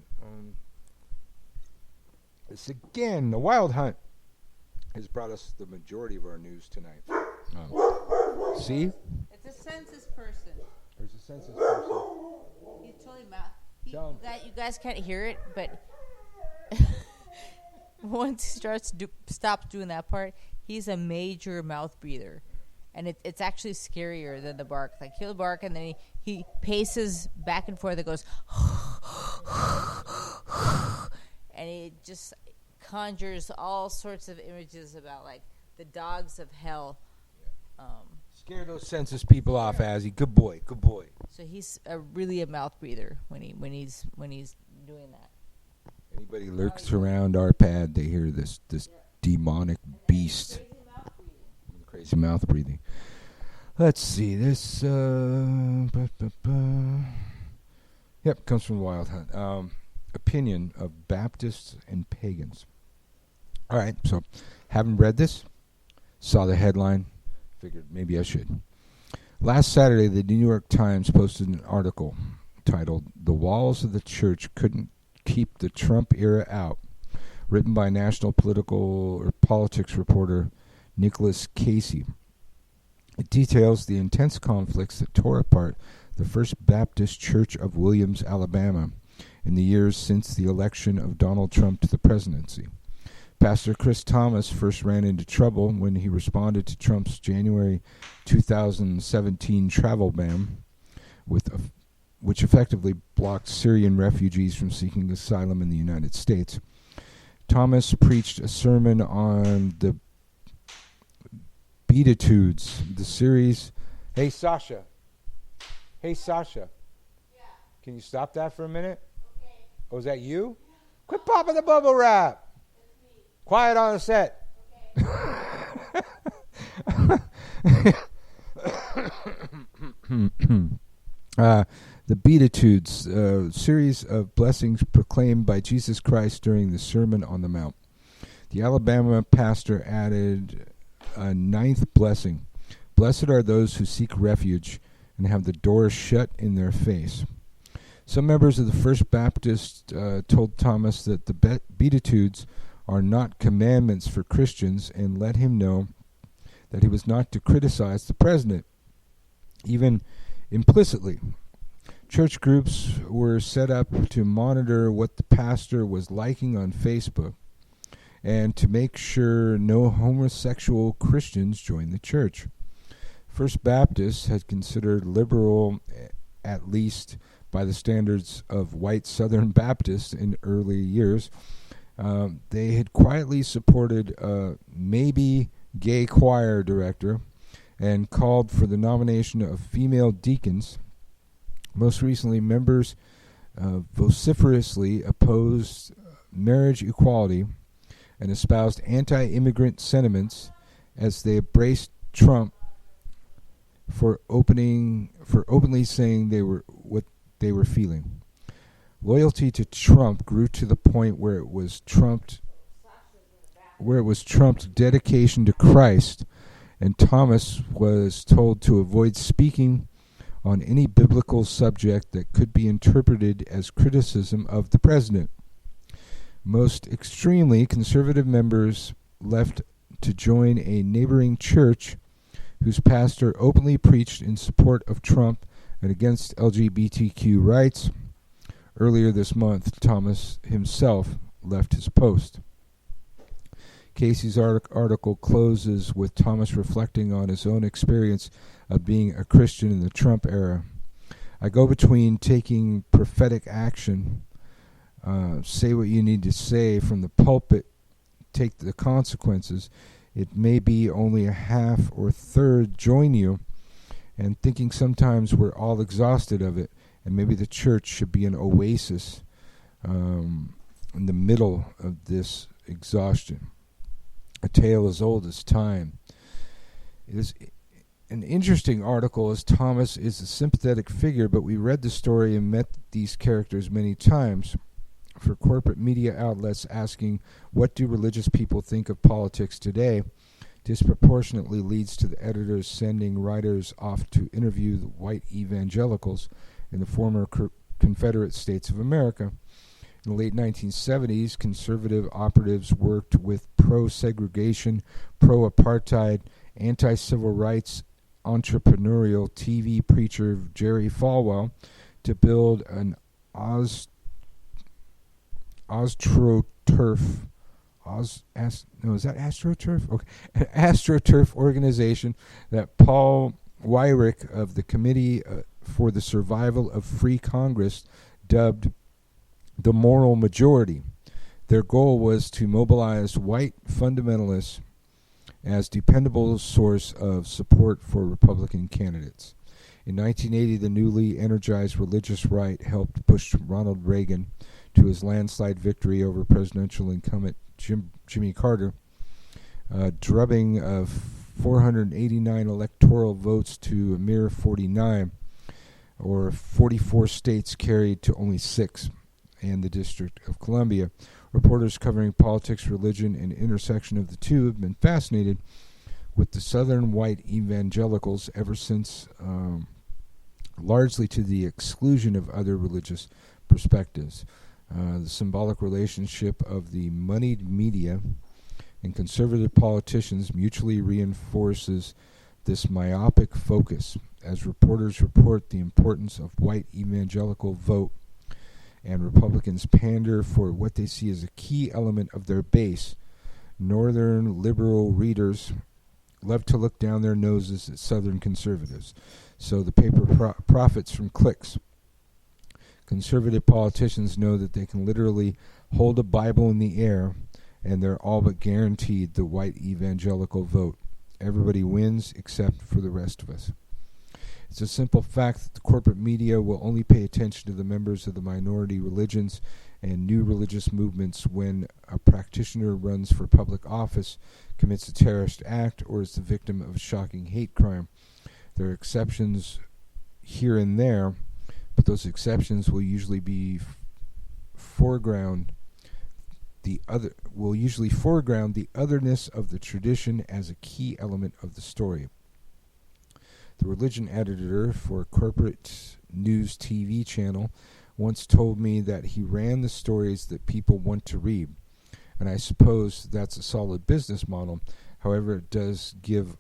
This again, the Wild Hunt has brought us the majority of our news tonight. See? It's a census person. There's a census person. He's totally mouth. Tell him. You guys can't hear it, but once he stops doing that part, he's a major mouth breather. And it's actually scarier than the bark. Like, he'll bark, and then he paces back and forth and goes, and he just conjures all sorts of images about, like, the dogs of hell. Scare those census people off, Azzy. Good boy. So he's really a mouth breather when he's doing that. Anybody lurks around our pad, they hear this demonic beast. Crazy mouth breathing. Let's see. This yep, comes from the Wild Hunt. Opinion of Baptists and pagans. All right, so haven't read this. Saw the headline. Figured maybe I should. Last Saturday, the New York Times posted an article titled "The Walls of the Church Couldn't Keep the Trump Era Out," written by national politics reporter Nicholas Casey. It details the intense conflicts that tore apart the First Baptist Church of Williams, Alabama, in the years since the election of Donald Trump to the presidency. Pastor Chris Thomas first ran into trouble when he responded to Trump's January 2017 travel ban, which effectively blocked Syrian refugees from seeking asylum in the United States. Thomas preached a sermon on the Beatitudes, the series. Hey, Sasha. Yeah. Can you stop that for a minute? Okay. Oh, is that you? Yeah. Quit popping the bubble wrap. That's me. Quiet on the set. Okay. The Beatitudes, series of blessings proclaimed by Jesus Christ during the Sermon on the Mount. The Alabama pastor added a ninth blessing. Blessed are those who seek refuge and have the doors shut in their face. Some members of the First Baptist told Thomas that the Beatitudes are not commandments for Christians and let him know that he was not to criticize the president, even implicitly. Church groups were set up to monitor what the pastor was liking on Facebook and to make sure no homosexual Christians joined the church. First Baptists had considered liberal, at least by the standards of white Southern Baptists in early years. They had quietly supported a maybe gay choir director and called for the nomination of female deacons. Most recently, members vociferously opposed marriage equality and espoused anti-immigrant sentiments as they embraced Trump for openly saying they were what they were feeling. Loyalty to Trump grew to the point where it was trumped dedication to Christ, and Thomas was told to avoid speaking on any biblical subject that could be interpreted as criticism of the president. Most extremely conservative members left to join a neighboring church whose pastor openly preached in support of Trump and against LGBTQ rights. Earlier this month, Thomas himself left his post. Casey's article closes with Thomas reflecting on his own experience of being a Christian in the Trump era. I go between taking prophetic action, say what you need to say from the pulpit, take the consequences. It may be only a half or third join you, and thinking sometimes we're all exhausted of it, and maybe the church should be an oasis in the middle of this exhaustion. A tale as old as time. It is an interesting article, as Thomas is a sympathetic figure, but we read the story and met these characters many times. For corporate media outlets asking, what do religious people think of politics today, disproportionately leads to the editors sending writers off to interview the white evangelicals in the former Confederate States of America. In the late 1970s, conservative operatives worked with pro-segregation, pro-apartheid, anti-civil rights entrepreneurial TV preacher Jerry Falwell to build an AstroTurf organization that Paul Weyrich of the Committee for the Survival of Free Congress dubbed the Moral Majority. Their goal was to mobilize white fundamentalists as dependable source of support for Republican candidates. In 1980, the newly energized religious right helped push Ronald Reagan to his landslide victory over presidential incumbent Jimmy Carter, drubbing of 489 electoral votes to a mere 49, or 44 states carried to only 6, and the District of Columbia. Reporters covering politics, religion, and intersection of the two have been fascinated with the Southern white evangelicals ever since, largely to the exclusion of other religious perspectives. The symbolic relationship of the moneyed media and conservative politicians mutually reinforces this myopic focus, as reporters report the importance of white evangelical vote, and Republicans pander for what they see as a key element of their base. Northern liberal readers love to look down their noses at Southern conservatives, so the paper profits from clicks. Conservative politicians know that they can literally hold a Bible in the air, and they're all but guaranteed the white evangelical vote. Everybody wins except for the rest of us. It's a simple fact that the corporate media will only pay attention to the members of the minority religions and new religious movements when a practitioner runs for public office, commits a terrorist act, or is the victim of a shocking hate crime. There are exceptions here and there, but those exceptions will usually foreground the otherness of the tradition as a key element of the story. The religion editor for a corporate news TV channel once told me that he ran the stories that people want to read, and I suppose that's a solid business model. However, it does give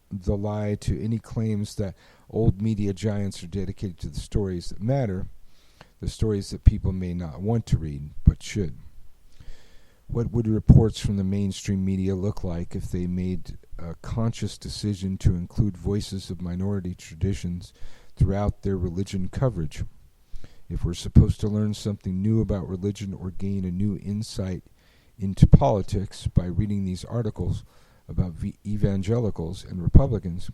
the lie to any claims that old media giants are dedicated to the stories that matter, the stories that people may not want to read, but should. What would reports from the mainstream media look like if they made a conscious decision to include voices of minority traditions throughout their religion coverage? If we're supposed to learn something new about religion or gain a new insight into politics by reading these articles about evangelicals and Republicans,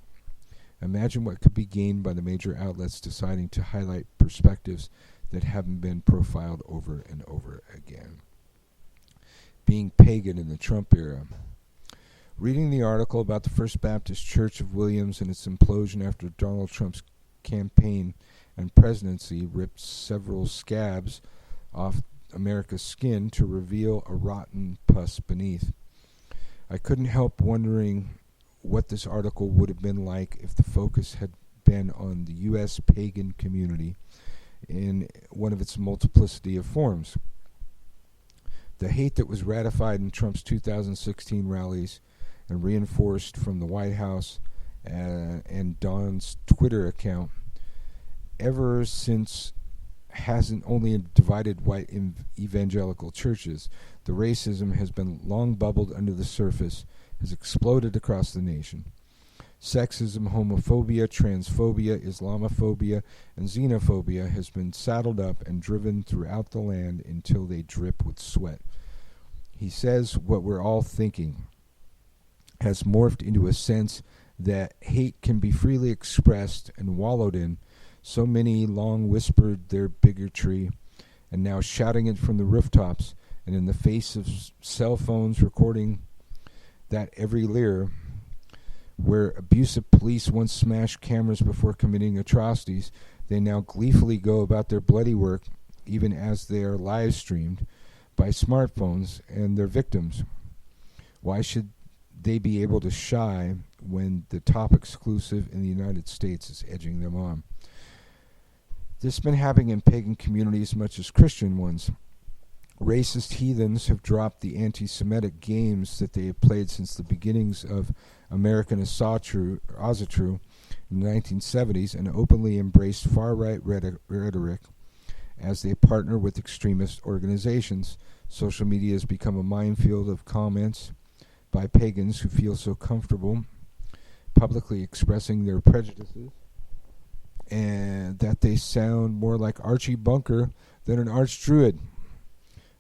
imagine what could be gained by the major outlets deciding to highlight perspectives that haven't been profiled over and over again. Being pagan in the Trump era. Reading the article about the First Baptist Church of Williams and its implosion after Donald Trump's campaign and presidency ripped several scabs off America's skin to reveal a rotten pus beneath, I couldn't help wondering what this article would have been like if the focus had been on the U.S. pagan community in one of its multiplicity of forms. The hate that was ratified in Trump's 2016 rallies and reinforced from the White House and Don's Twitter account ever since hasn't only divided white evangelical churches. The racism has been long bubbled under the surface, has exploded across the nation. Sexism, homophobia, transphobia, Islamophobia, and xenophobia has been saddled up and driven throughout the land until they drip with sweat. He says what we're all thinking has morphed into a sense that hate can be freely expressed and wallowed in. So many long whispered their bigotry, and now shouting it from the rooftops and in the face of cell phones recording that every leer. Where abusive police once smashed cameras before committing atrocities, they now gleefully go about their bloody work, even as they are live streamed by smartphones and their victims. Why should they be able to shy when the top exclusive in the United States is edging them on? This has been happening in pagan communities much as Christian ones. Racist heathens have dropped the anti-Semitic games that they have played since the beginnings of American Asatru in the 1970s and openly embraced far-right rhetoric as they partner with extremist organizations. Social media has become a minefield of comments by pagans who feel so comfortable publicly expressing their prejudices and that they sound more like Archie Bunker than an archdruid.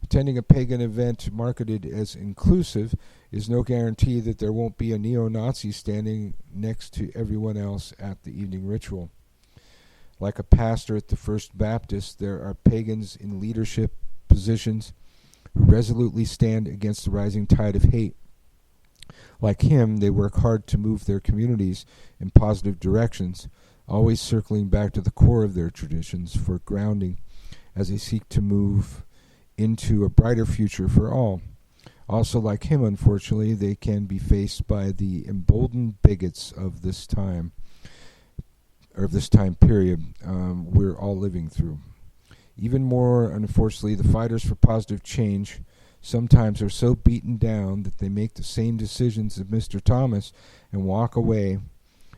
Attending a pagan event marketed as inclusive is no guarantee that there won't be a neo-Nazi standing next to everyone else at the evening ritual. Like a pastor at the First Baptist, there are pagans in leadership positions who resolutely stand against the rising tide of hate. Like him, they work hard to move their communities in positive directions, always circling back to the core of their traditions for grounding as they seek to move into a brighter future for all. Also, like him, unfortunately, they can be faced by the emboldened bigots of this time, or of this time period we're all living through. Even more, unfortunately, the fighters for positive change sometimes are so beaten down that they make the same decisions as Mr. Thomas and walk away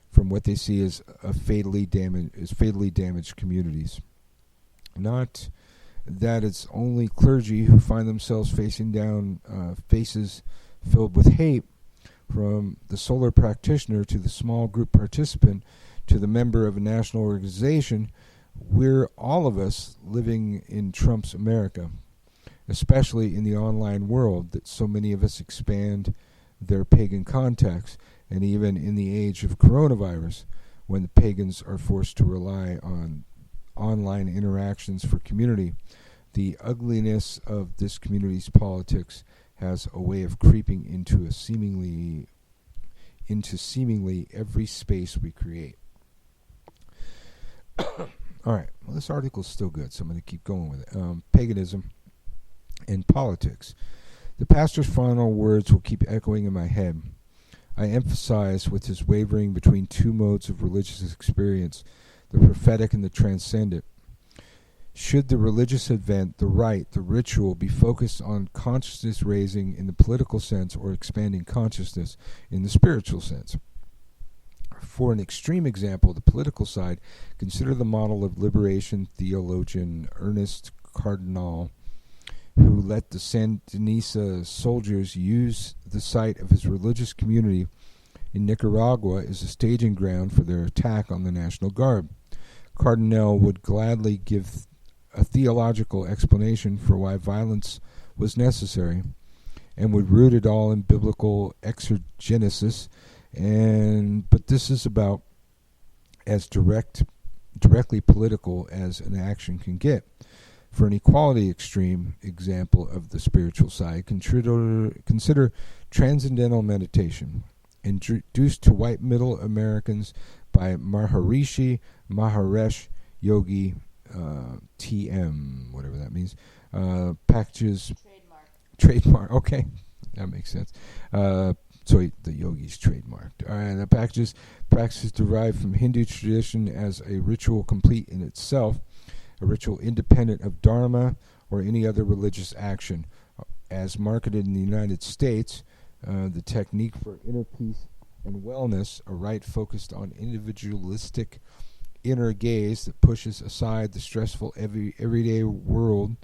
from what they see as fatally damaged communities. Not that it's only clergy who find themselves facing down faces filled with hate, from the solar practitioner to the small group participant to the member of a national organization. We're all of us living in Trump's America, especially in the online world that so many of us expand their pagan contacts, and even in the age of coronavirus, when the pagans are forced to rely on online interactions for community. The ugliness of this community's politics has a way of creeping into seemingly every space we create. All right, well, this article's still good, so I'm going to keep going with it. Paganism and politics. The pastor's final words will keep echoing in my head. I emphasize with his wavering between two modes of religious experience, the prophetic and the transcendent. Should the religious event, the rite, the ritual be focused on consciousness raising in the political sense or expanding consciousness in the spiritual sense? For an extreme example, the political side, consider the model of liberation theologian Ernest Cardinal, who let the Sandinista soldiers use the site of his religious community in Nicaragua as a staging ground for their attack on the National Guard. Cardinal would gladly give a theological explanation for why violence was necessary and would root it all in biblical exegesis, but this is about as directly political as an action can get. For an equality extreme example of the spiritual side, consider transcendental meditation, introduced to white middle Americans by Maharishi Mahesh Yogi, TM, whatever that means. Packages. Trademark. Okay, that makes sense. So the yogi's trademarked. The practices derived from Hindu tradition as a ritual complete in itself, a ritual independent of dharma or any other religious action. As marketed in the United States, the technique for inner peace and wellness, a rite focused on individualistic inner gaze that pushes aside the stressful everyday world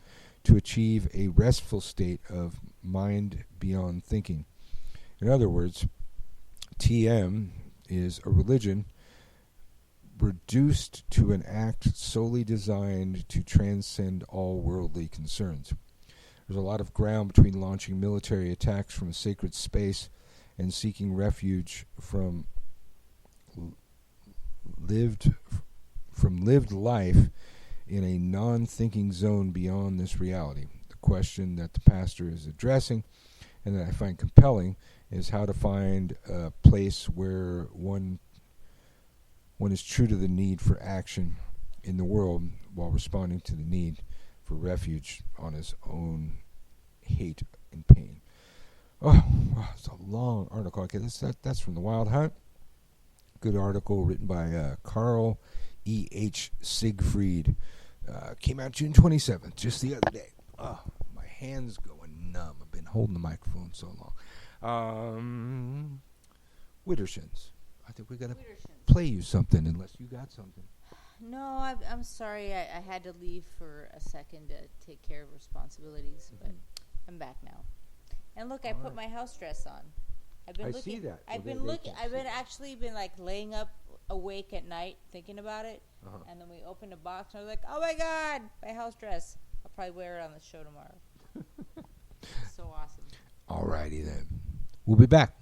to achieve a restful state of mind beyond thinking. In other words, TM is a religion reduced to an act solely designed to transcend all worldly concerns. There's a lot of ground between launching military attacks from a sacred space and seeking refuge from lived life in a non-thinking zone beyond this reality. The question that the pastor is addressing and that I find compelling is how to find a place where one is true to the need for action in the world while responding to the need for refuge on his own hate and pain. Oh, wow, it's a long article. Okay, that's from The Wild Hunt. Good article written by Carl E.H. Siegfried. Came out June 27th, just the other day. Oh, my hand's going numb. I've been holding the microphone so long. Widdershins. I think we got to play you something unless you got something. No, I'm sorry. I had to leave for a second to take care of responsibilities, but I'm back now. And look, I put my house dress on. I've been looking. See that. I've been looking. I've been actually been like laying up awake at night thinking about it. And then we opened a box and I was like, oh my God, my house dress. I'll probably wear it on the show tomorrow. So awesome. Alrighty then. We'll be back.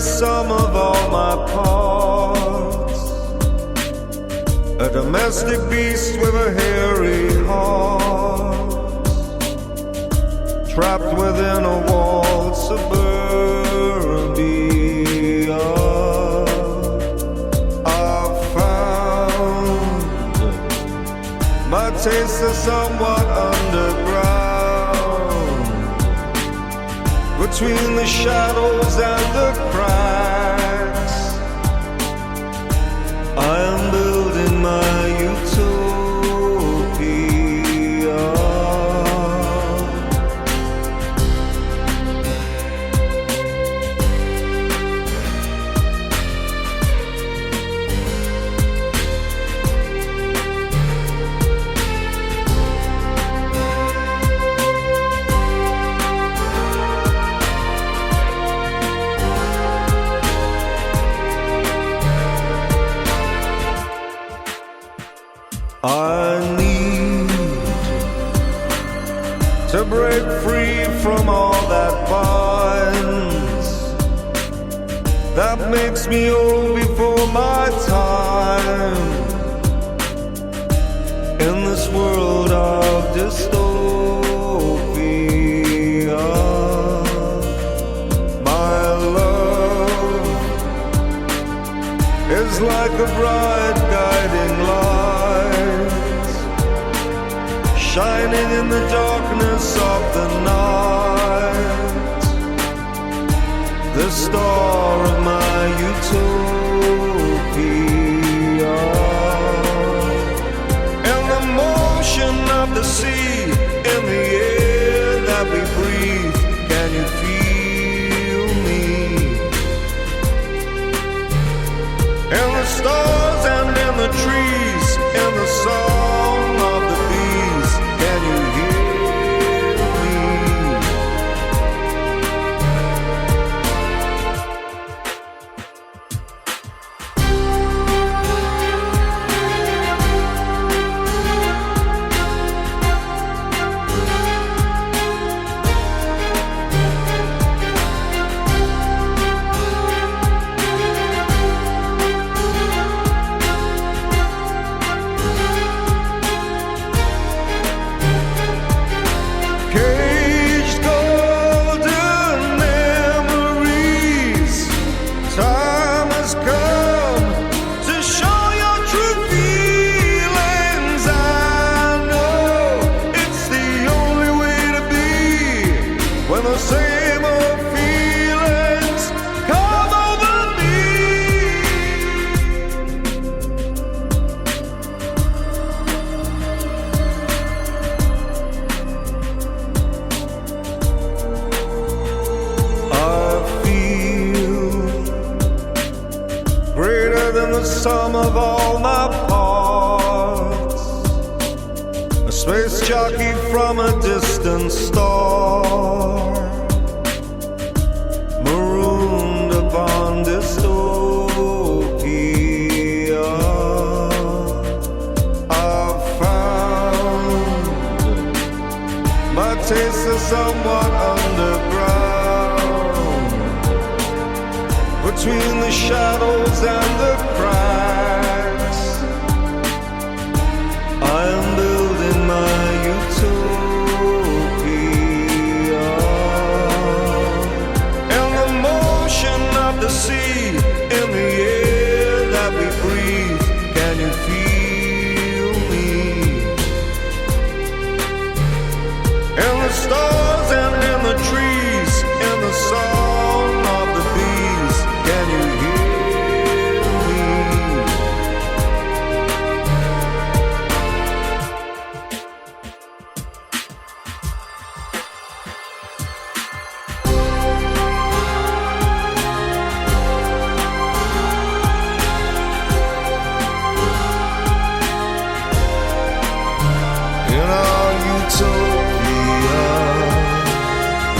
Sum of all my parts, a domestic beast with a hairy heart, trapped within a walled suburbia. I've found my taste is somewhat underground, between the shadows and the cracks. I need to break free from all that binds, that makes me old before my time, in this world of dystopia. My love is like a bright guiding light, shining in the darkness of the night, the star of my utopia. And the motion of the sea in the air that we breathe, can you feel me? In the stars and in the trees, in the song of the bees, can you hear me? Caged golden memories, time has come to show your true feelings. I know it's the only way to be when the same old feelings come over me. I feel greater than the sum of all my parts, a space jockey from a distant star, marooned upon dystopia. I've found my taste is somewhat underground, between the shadows and the cracks. I am building my utopia. And the motion of the sea in the air that we breathe, can you feel me? In the stars and in the trees, in the song of the bees, can you hear me? In our utopia,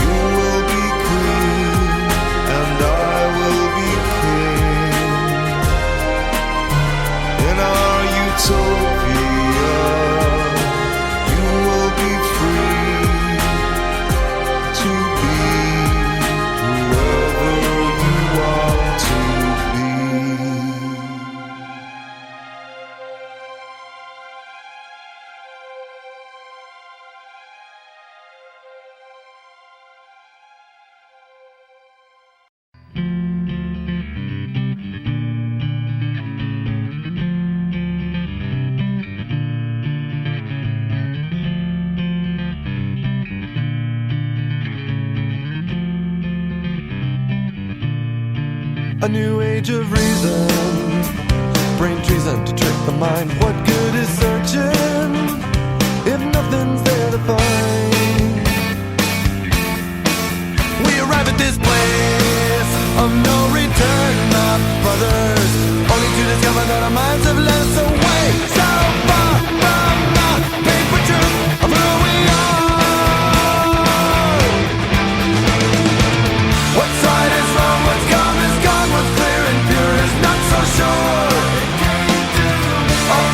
you will be queen and I will be king. In our utopia, you will be free to be whoever you want to be. A new age of reason, brain treason to trick the mind. What good is searching if nothing's there to find? We arrive at this place of no return, my brothers, only to discover that our minds have led us away so far from the paper truth of who we are. What's right is wrong, what's gone is gone, what's clear and pure is not so sure. Our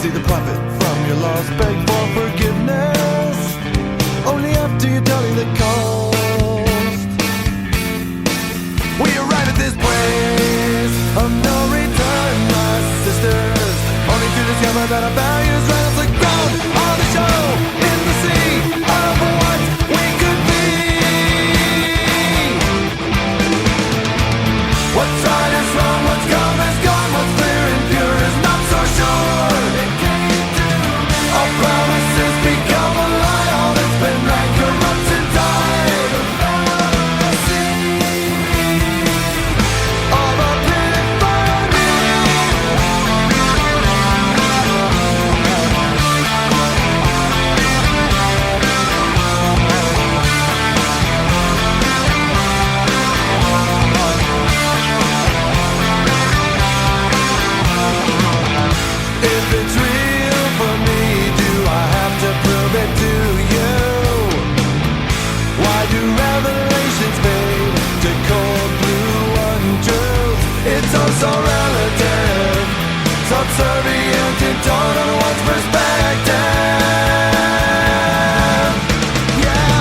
see the profit from your loss, beg for forgiveness only after you tally the cost. We arrive at this place of no return, my sisters, only to discover that our values ran us the ground on the show in the sea of what we could be. What's right is wrong, what's come is gone, what's clear and pure is not so sure. Our promises become a lie, all that's been right corrupts and died. Of a if it's real for me, do I have to prove it to you? Why do revelations fade to cold blue untruths? It's all so relative, subservient in tone on one's perspective. Yeah.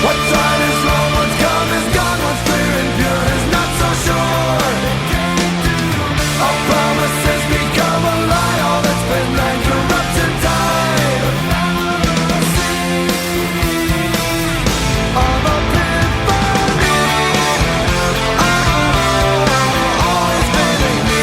What's right is wrong, what's come is gone, what's clear and pure is not so sure. Our promises become a lie, all that's been right corrupts and died. Of epiphany, all is failing me.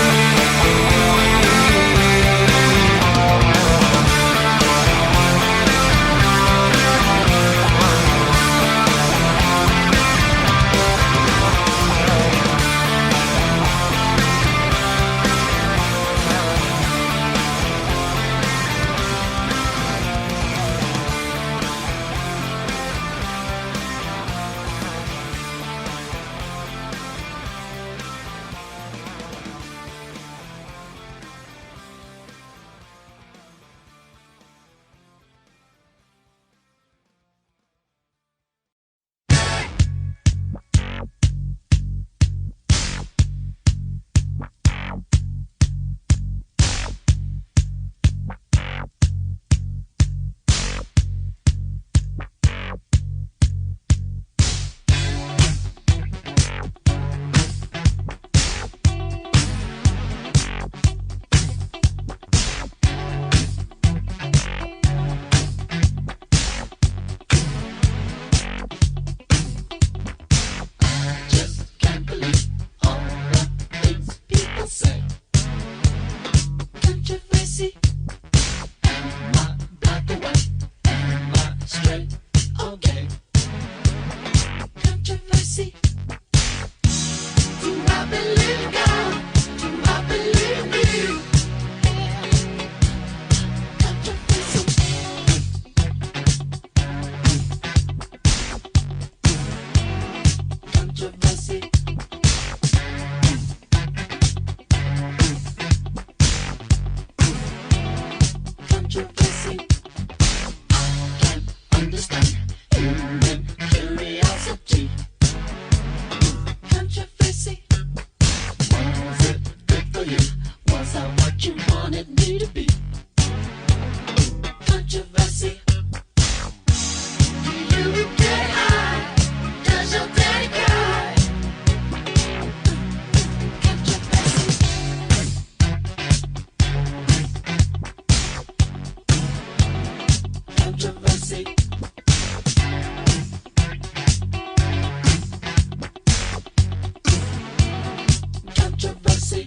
Controversy.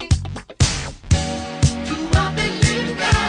Do I believe in God?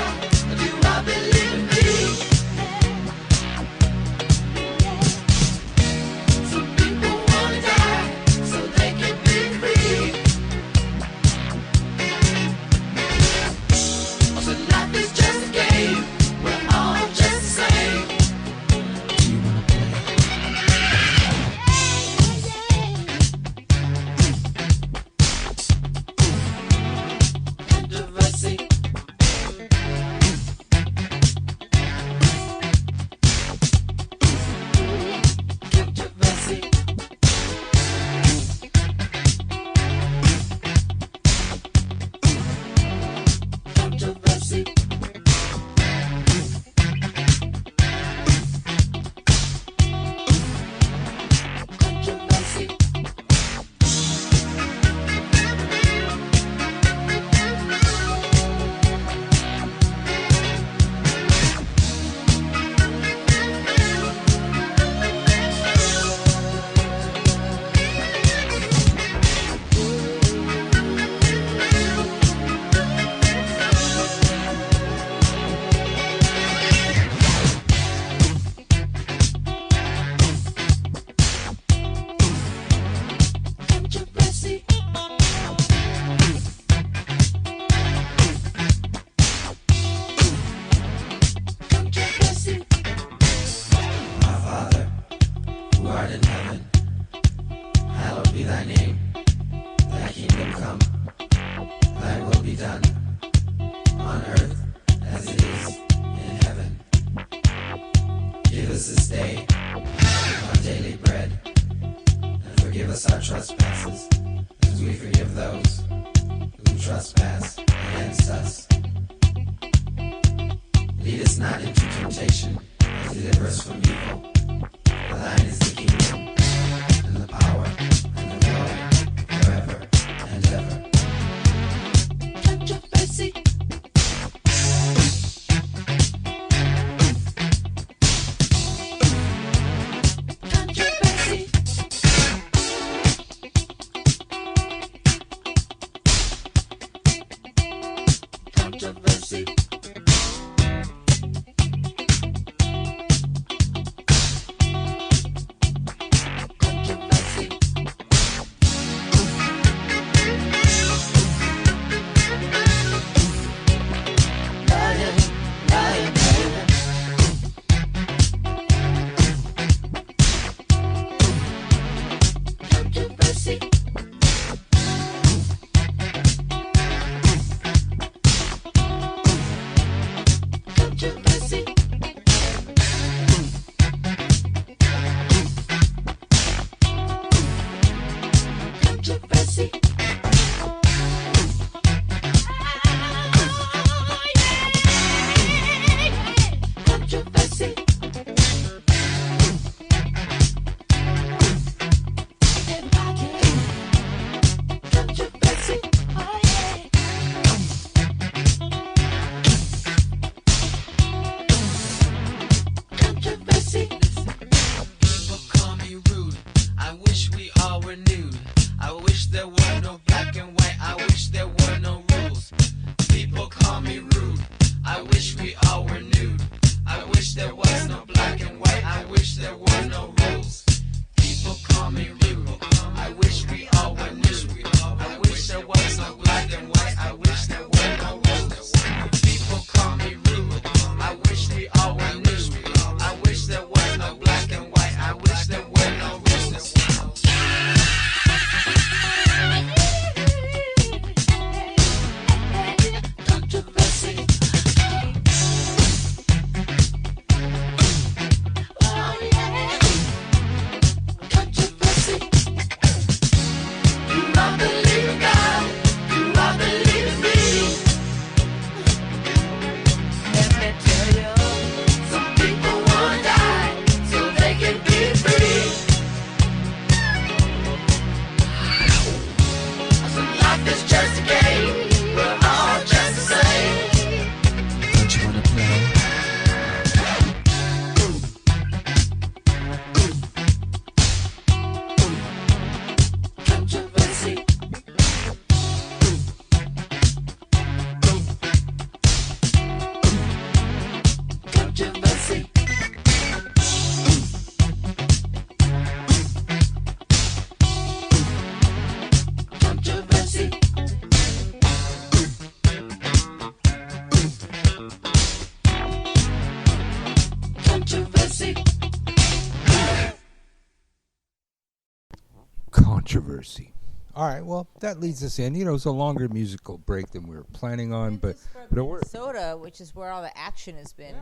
Controversy. All right, well, that leads us in. You know, it's a longer musical break than we were planning on, but it worked. Minnesota, which is where all the action has been.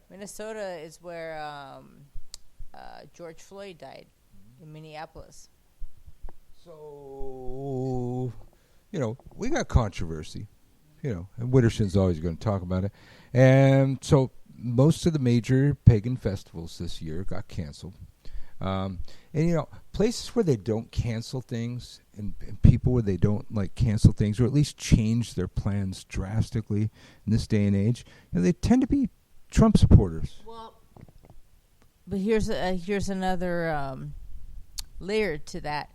Minnesota is where George Floyd died in Minneapolis. So, you know, we got controversy. and Widdershins always going to talk about it. And so most of the major pagan festivals this year got canceled. And places where they don't cancel things and people where they don't cancel things or at least change their plans drastically in this day and age, they tend to be Trump supporters. Well, but here's another layer to that.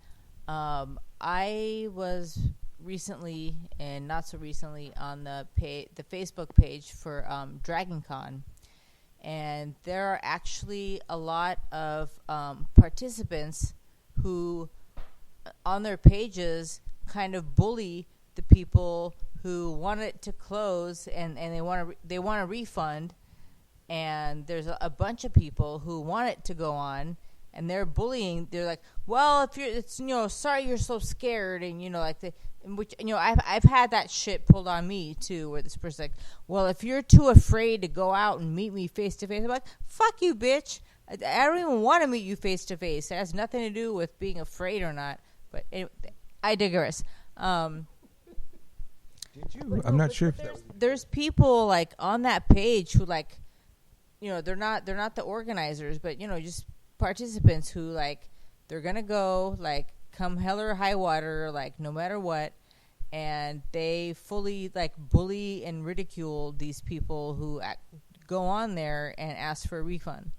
I was recently and not so recently on the Facebook page for Dragon Con. And there are actually a lot of participants who, on their pages, kind of bully the people who want it to close and they want a refund. And there's a bunch of people who want it to go on, and they're bullying. They're like, "Well, if sorry you're so scared," and I've had that shit pulled on me too, where this person's like, "Well, if you're too afraid to go out and meet me face to face," I'm like, "Fuck you, bitch! I don't even want to meet you face to face. It has nothing to do with being afraid or not." But anyway, I digress. Did you? I'm not sure if there's people on that page who they're not the organizers, but just participants who they're gonna go come hell or high water, no matter what, and they fully bully and ridicule these people who go on there and ask for a refund.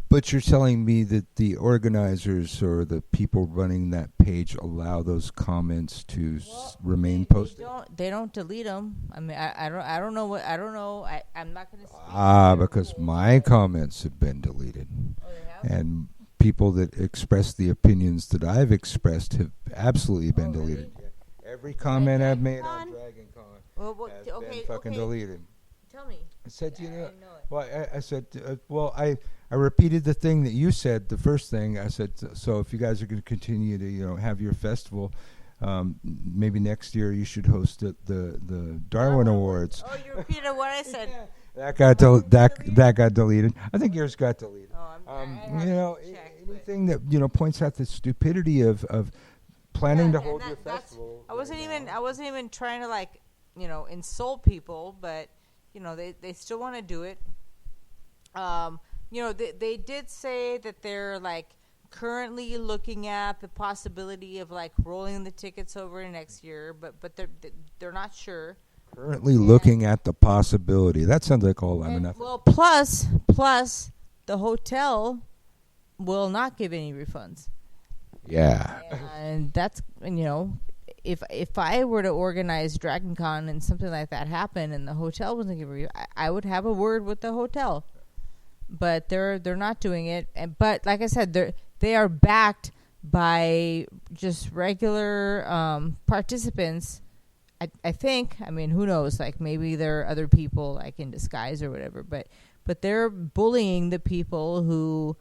But you're telling me that the organizers or the people running that page allow those comments to remain posted? They don't delete them. I mean, I don't know what. I don't know. I'm not going to speak. Because my comments have been deleted. Oh, they have? And people that express the opinions that I've expressed have absolutely been deleted. Really? Every comment I've made Con? on Dragon Con has okay, been fucking okay. deleted. Tell me. I said, I didn't know it. well, I said, I repeated the thing that you said, the first thing. I said, so if you guys are going to continue to, have your festival, maybe next year you should host the Darwin Awards. Oh, you repeated what I said. That got deleted. I think yours got deleted. Anything that points out the stupidity of planning to hold your festival. I wasn't even trying to insult people, but they still want to do it. They did say that they're currently looking at the possibility of rolling the tickets over next year, but they're not sure. Currently looking at the possibility. That sounds like all I'm enough. Well, plus the hotel will not give any refunds. Yeah. And that's if I were to organize Dragon Con and something like that happened and the hotel wasn't giving I would have a word with the hotel. But they're not doing it. But like I said, they are backed by just regular participants. I think. I mean, who knows? Maybe there are other people in disguise or whatever. But they're bullying the people who,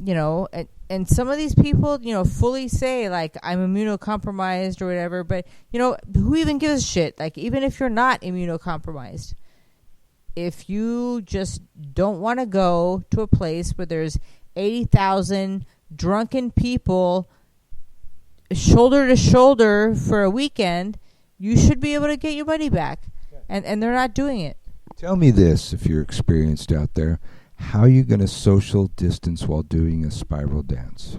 and some of these people, fully say I'm immunocompromised or whatever. But who even gives a shit? Even if you're not immunocompromised. If you just don't want to go to a place where there's 80,000 drunken people shoulder to shoulder for a weekend, you should be able to get your money back. Yeah. And they're not doing it. Tell me this, if you're experienced out there. How are you going to social distance while doing a spiral dance?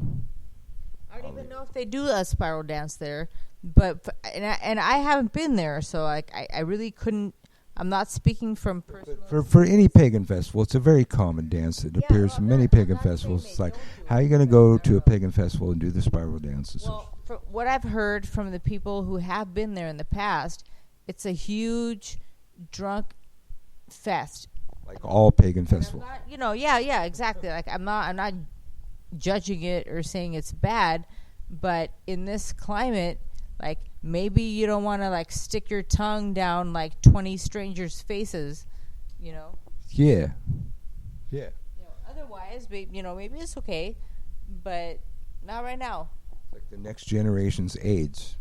I don't even know if they do a spiral dance there. But and I haven't been there, so I really couldn't. I'm not speaking from personal. For any pagan festival, it's a very common dance that appears in many pagan festivals. It's how are you going to go to a pagan festival and do the spiral dances? Well, from what I've heard from the people who have been there in the past, it's a huge drunk fest. Like all pagan festivals. Yeah, exactly. I'm not judging it or saying it's bad, but in this climate, maybe you don't want to stick your tongue down 20 strangers' faces, Yeah. Otherwise, maybe it's okay, but not right now. Like the next generation's AIDS.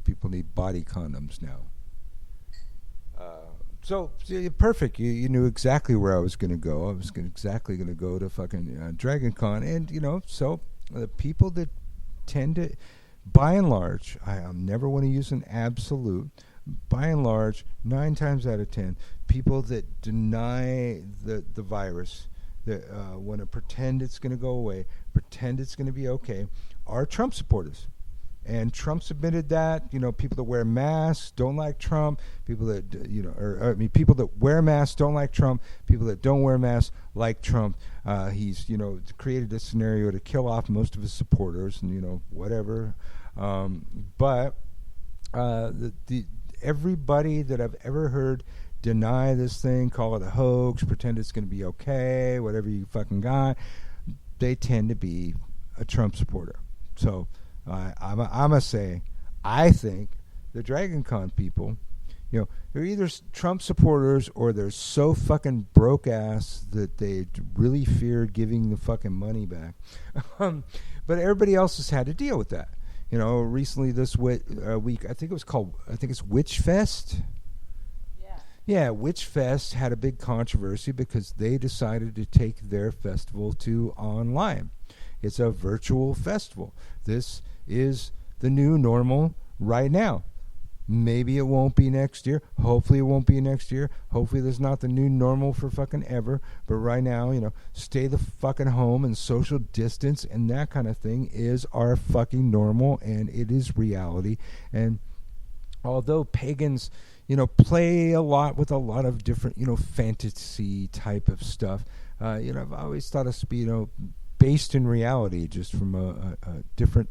People need body condoms now. So perfect. You knew exactly where I was going to go. I was exactly going to go to fucking Dragon Con, and so the people that tend to. By and large, I never want to use an absolute, by and large, 9 times out of 10, people that deny the virus, that want to pretend it's going to go away, pretend it's going to be okay, are Trump supporters. And Trump submitted that. You know, people that wear masks don't like Trump. People that, you know, people that wear masks don't like Trump. People that don't wear masks like Trump. He's, you know, created a scenario to kill off most of his supporters and, you know, whatever. But everybody that I've ever heard deny this thing, call it a hoax, pretend it's going to be okay, whatever you fucking got, they tend to be a Trump supporter. So I'm going to say, I think the Dragon Con people, you know, they're either Trump supporters or they're so fucking broke ass that they really fear giving the fucking money back. But everybody else has had to deal with that. You know, recently this week, I think it's Witch Fest. Yeah, Witch Fest had a big controversy because they decided to take their festival to online. It's a virtual festival. This is the new normal right now. Maybe it won't be next year. Hopefully it won't be next year. Hopefully this is not the new normal for fucking ever. But right now, you know, stay the fucking home and social distance and that kind of thing is our fucking normal, and it is reality. And although pagans, you know, play a lot with a lot of different, you know, fantasy type of stuff, you know, I've always thought us to be, you know, based in reality, just from a different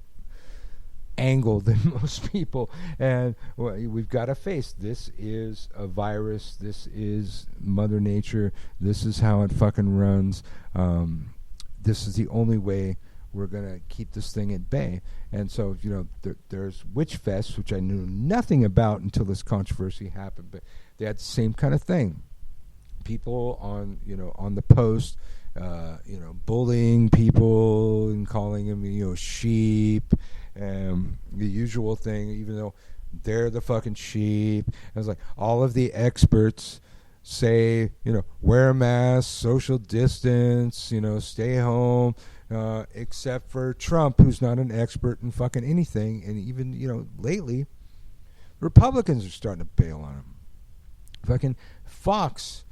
angle than most people. And well, we've got to face this is a virus. This is Mother Nature. This is how it fucking runs. This is the only way we're going to keep this thing at bay. And so, you know, there's Witch Fest, which I knew nothing about until this controversy happened, but they had the same kind of thing. People on, you know, on the post, you know, bullying people and calling them, you know, sheep, and the usual thing, even though they're the fucking sheep. I was like, all of the experts say, you know, wear a mask, social distance, you know, stay home, except for Trump, who's not an expert in fucking anything. And even, you know, lately, Republicans are starting to bail on him. Fucking Fox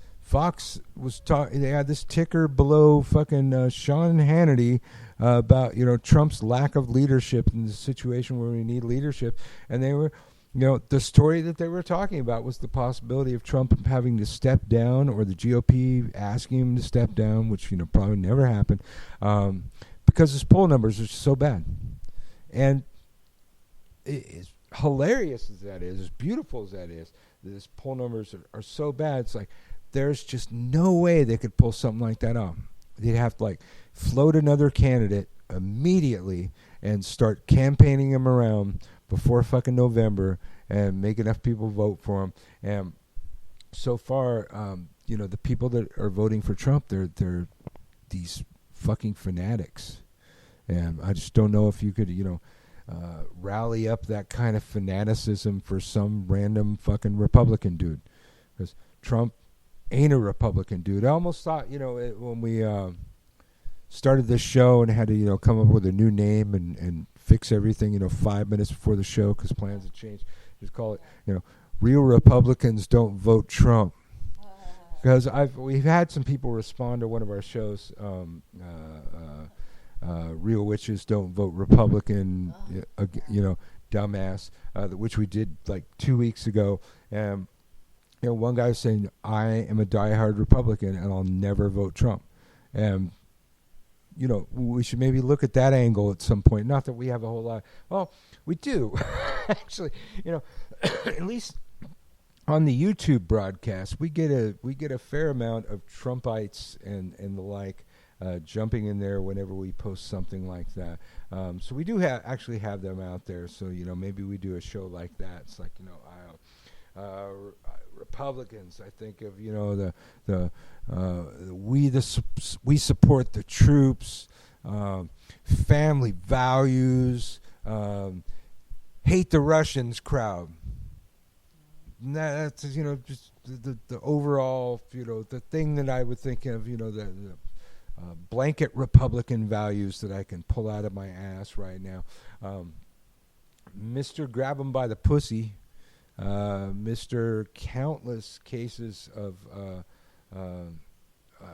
was talking. They had this ticker below fucking Sean Hannity about, you know, Trump's lack of leadership in the situation where we need leadership, and they were, you know, the story that they were talking about was the possibility of Trump having to step down, or the GOP asking him to step down, which, you know, probably never happened, because his poll numbers are so bad. And as hilarious as that is, as beautiful as that is, his poll numbers are so bad. It's like, there's just no way they could pull something like that off. They'd have to, like, float another candidate immediately and start campaigning him around before fucking November and make enough people vote for him. And so far, you know, the people that are voting for Trump, they're these fucking fanatics. And I just don't know if you could, you know, rally up that kind of fanaticism for some random fucking Republican dude. Because Trump ain't a Republican dude. I almost thought, you know, when we started this show and had to, you know, come up with a new name and fix everything, you know, 5 minutes before the show because plans had changed. Just call it, you know, Real Republicans Don't Vote Trump. Because we've had some people respond to one of our shows, Real Witches Don't Vote Republican, you know, dumbass, which we did like 2 weeks ago. And you know, one guy was saying, I am a diehard Republican and I'll never vote Trump. And, you know, we should maybe look at that angle at some point. Not that we have a whole lot. Well, we do. Actually, you know, at least on the YouTube broadcast, we get a fair amount of Trumpites and the like jumping in there whenever we post something like that. So we do actually have them out there. So, you know, maybe we do a show like that. It's like, you know, Republicans, I think of, you know, we support the troops, family values, hate the Russians crowd. That's, you know, just the overall, you know, the thing that I would think of, you know, the blanket Republican values that I can pull out of my ass right now. Mr. Grab 'em by the pussy. Mr. Countless cases of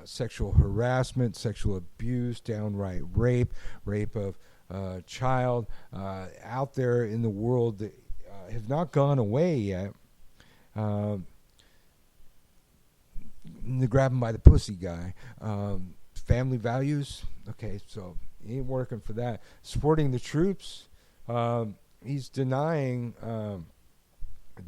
sexual harassment, sexual abuse, downright rape of child out there in the world that have not gone away yet. The grab him by the pussy guy. Family values. Okay, so he ain't working for that. Supporting the troops. He's denying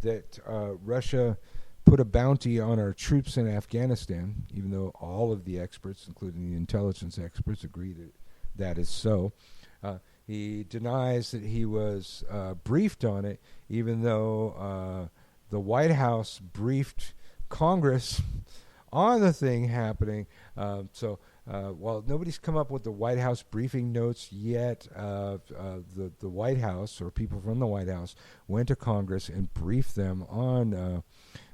that Russia put a bounty on our troops in Afghanistan, even though all of the experts, including the intelligence experts, agree that that is so. He denies that he was briefed on it, even though the White House briefed Congress on the thing happening. So while nobody's come up with the White House briefing notes yet, the White House, or people from the White House, went to Congress and briefed them on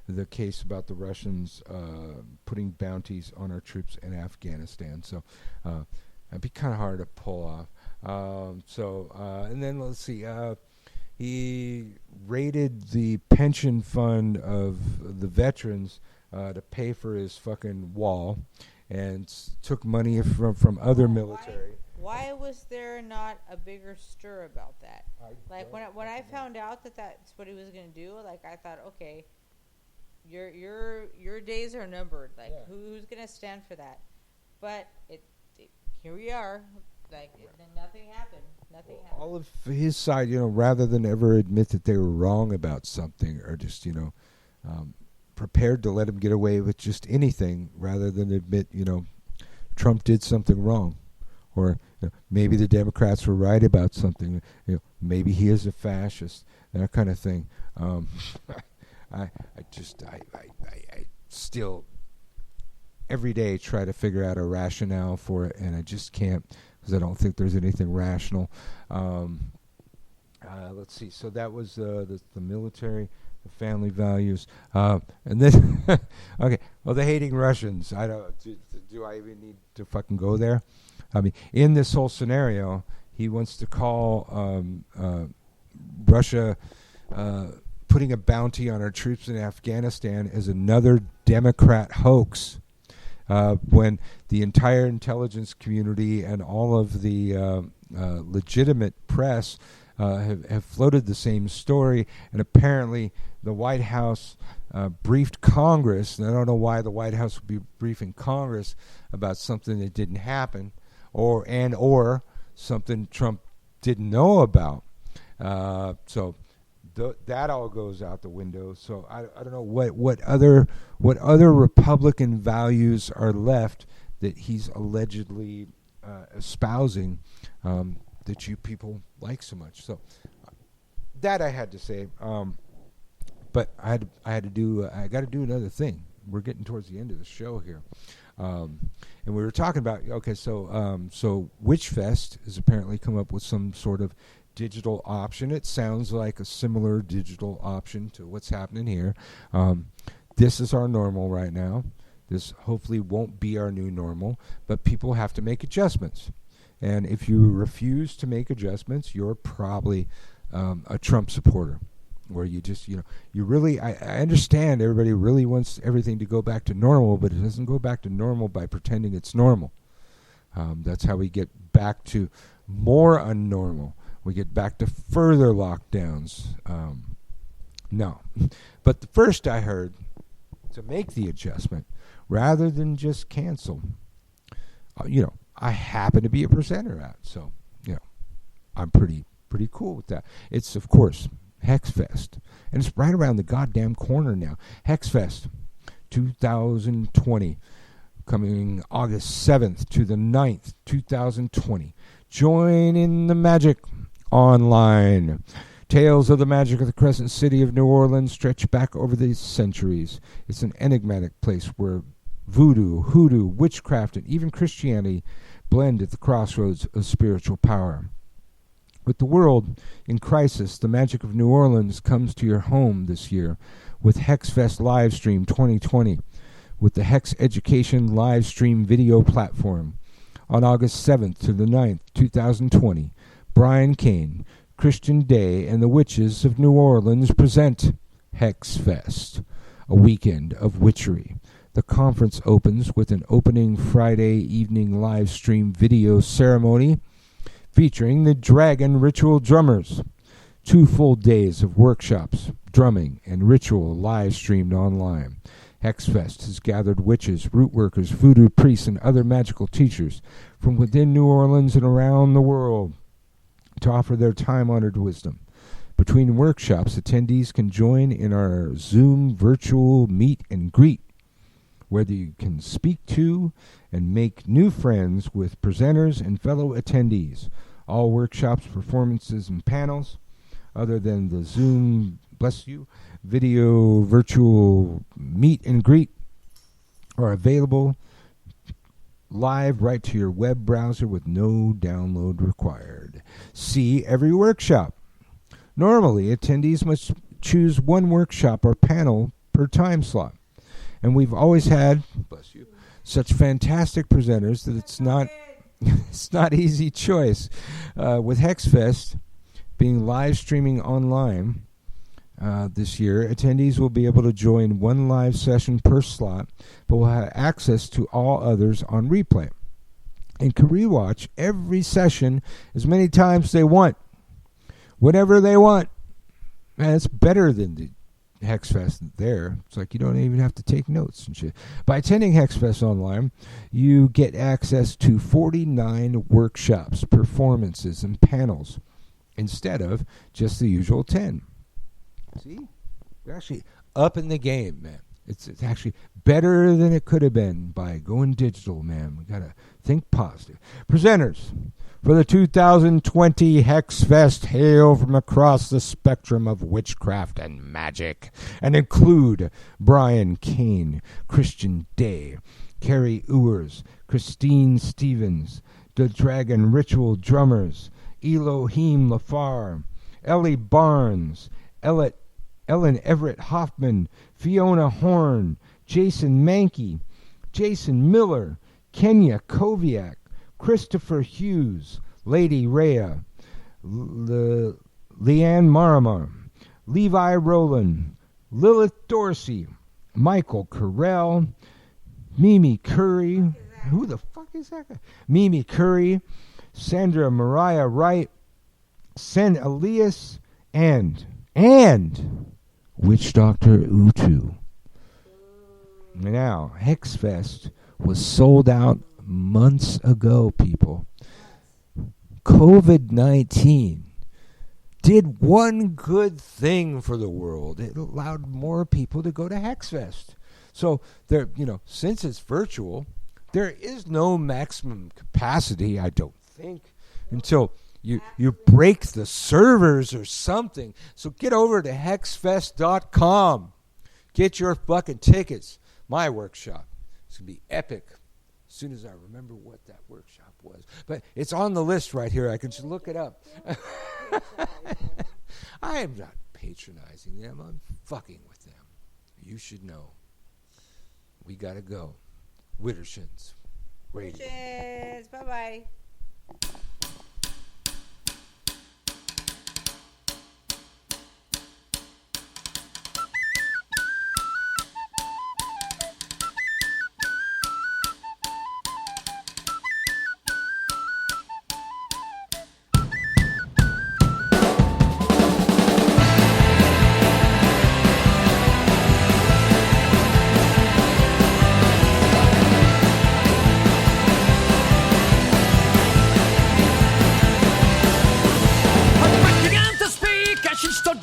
the case about the Russians putting bounties on our troops in Afghanistan. So it'd be kind of hard to pull off. And then let's see. He raided the pension fund of the veterans to pay for his fucking wall, and took money from other military. Why was there not a bigger stir about that? Like when I found out that that's what he was going to do, like I thought, okay, your days are numbered. Like who's going to stand for that? But here we are. Like nothing happened. Nothing happened. All of his side, rather than ever admit that they were wrong about something, or just prepared to let him get away with just anything, rather than admit Trump did something wrong, or maybe the Democrats were right about something. Maybe he is a fascist, that kind of thing. I still every day try to figure out a rationale for it, and I just can't, because I don't think there's anything rational. Let's see. So that was the military, the family values, and then okay. Well, the hating Russians. I don't. Do I even need to fucking go there? I mean, in this whole scenario, he wants to call Russia putting a bounty on our troops in Afghanistan as another Democrat hoax. When the entire intelligence community and all of the legitimate press have floated the same story, and apparently the White House briefed Congress, and I don't know why the White House would be briefing Congress about something that didn't happen, or something Trump didn't know about. So that all goes out the window. So I don't know what other Republican values are left that he's allegedly espousing that you people like so much. So that I had to say. But I got to do another thing. We're getting towards the end of the show here. And we were talking about, so Witchfest has apparently come up with some sort of digital option. It sounds like a similar digital option to what's happening here. This is our normal right now. This hopefully won't be our new normal, but people have to make adjustments. And if you refuse to make adjustments, you're probably a Trump supporter, where you just, you really, I understand everybody really wants everything to go back to normal, but it doesn't go back to normal by pretending it's normal. That's how we get back to more unnormal. We get back to further lockdowns. No. But the first I heard, to make the adjustment, rather than just cancel, I happen to be a presenter at, so, I'm pretty cool with that. It's, of course, Hexfest, and it's right around the goddamn corner now. Hexfest 2020, coming August 7th to the 9th, 2020. Join in the magic online. Tales of the magic of the Crescent City of New Orleans stretch back over the centuries. It's an enigmatic place where voodoo, hoodoo, witchcraft, and even Christianity blend at the crossroads of spiritual power. With the world in crisis, the magic of New Orleans comes to your home this year with Hexfest Livestream 2020, with the Hex Education Livestream video platform. On August 7th to the 9th, 2020, Brian Kane, Christian Day, and the Witches of New Orleans present Hexfest, a weekend of witchery. The conference opens with an opening Friday evening live stream video ceremony featuring the Dragon Ritual Drummers. 2 full days of workshops, drumming, and ritual live streamed online. Hexfest has gathered witches, root workers, voodoo priests, and other magical teachers from within New Orleans and around the world to offer their time-honored wisdom. Between workshops, attendees can join in our Zoom virtual meet and greet, whether you can speak to and make new friends with presenters and fellow attendees. All workshops, performances, and panels, other than the Zoom, bless you, video virtual meet and greet, are available live right to your web browser with no download required. See every workshop. Normally, attendees must choose one workshop or panel per time slot. And we've always had, bless you, such fantastic presenters that it's not easy choice. With Hexfest being live streaming online this year, attendees will be able to join one live session per slot, but will have access to all others on replay and can rewatch every session as many times they want, whenever they want. Man, it's better than the Hexfest there. It's like you don't even have to take notes and shit. By attending Hexfest online, you get access to 49 workshops, performances, and panels instead of just the usual 10. See? They're actually up in the game, man. It's actually better than it could have been by going digital, man. We got to think positive. Presenters for the 2020 Hexfest hail from across the spectrum of witchcraft and magic and include Brian Kane, Christian Day, Carrie Ewers, Christine Stevens, the Dragon Ritual Drummers, Elohim Lafar, Ellie Barnes, Ellen Everett Hoffman, Fiona Horn, Jason Mankey, Jason Miller, Kenya Koviak, Christopher Hughes, Lady Rhea, Leanne Maramar, Levi Rowland, Lilith Dorsey, Michael Carell, Mimi Curry. Who the fuck is that guy? Mimi Curry, Sandra Mariah Wright, Sen Elias, and Witch Doctor Utu. Now, Hexfest was sold out months ago, people. COVID-19 did one good thing for the world. It allowed more people to go to Hexfest. So there, since it's virtual, there is no maximum capacity, I don't think, until you break the servers or something. So get over to hexfest.com. Get your fucking tickets. My workshop. It's going to be epic. As soon as I remember what that workshop was. But it's on the list right here. I can just look it up. I am not patronizing them. I'm fucking with them. You should know. We got to go. Widdershins Radio. Witches. Bye-bye.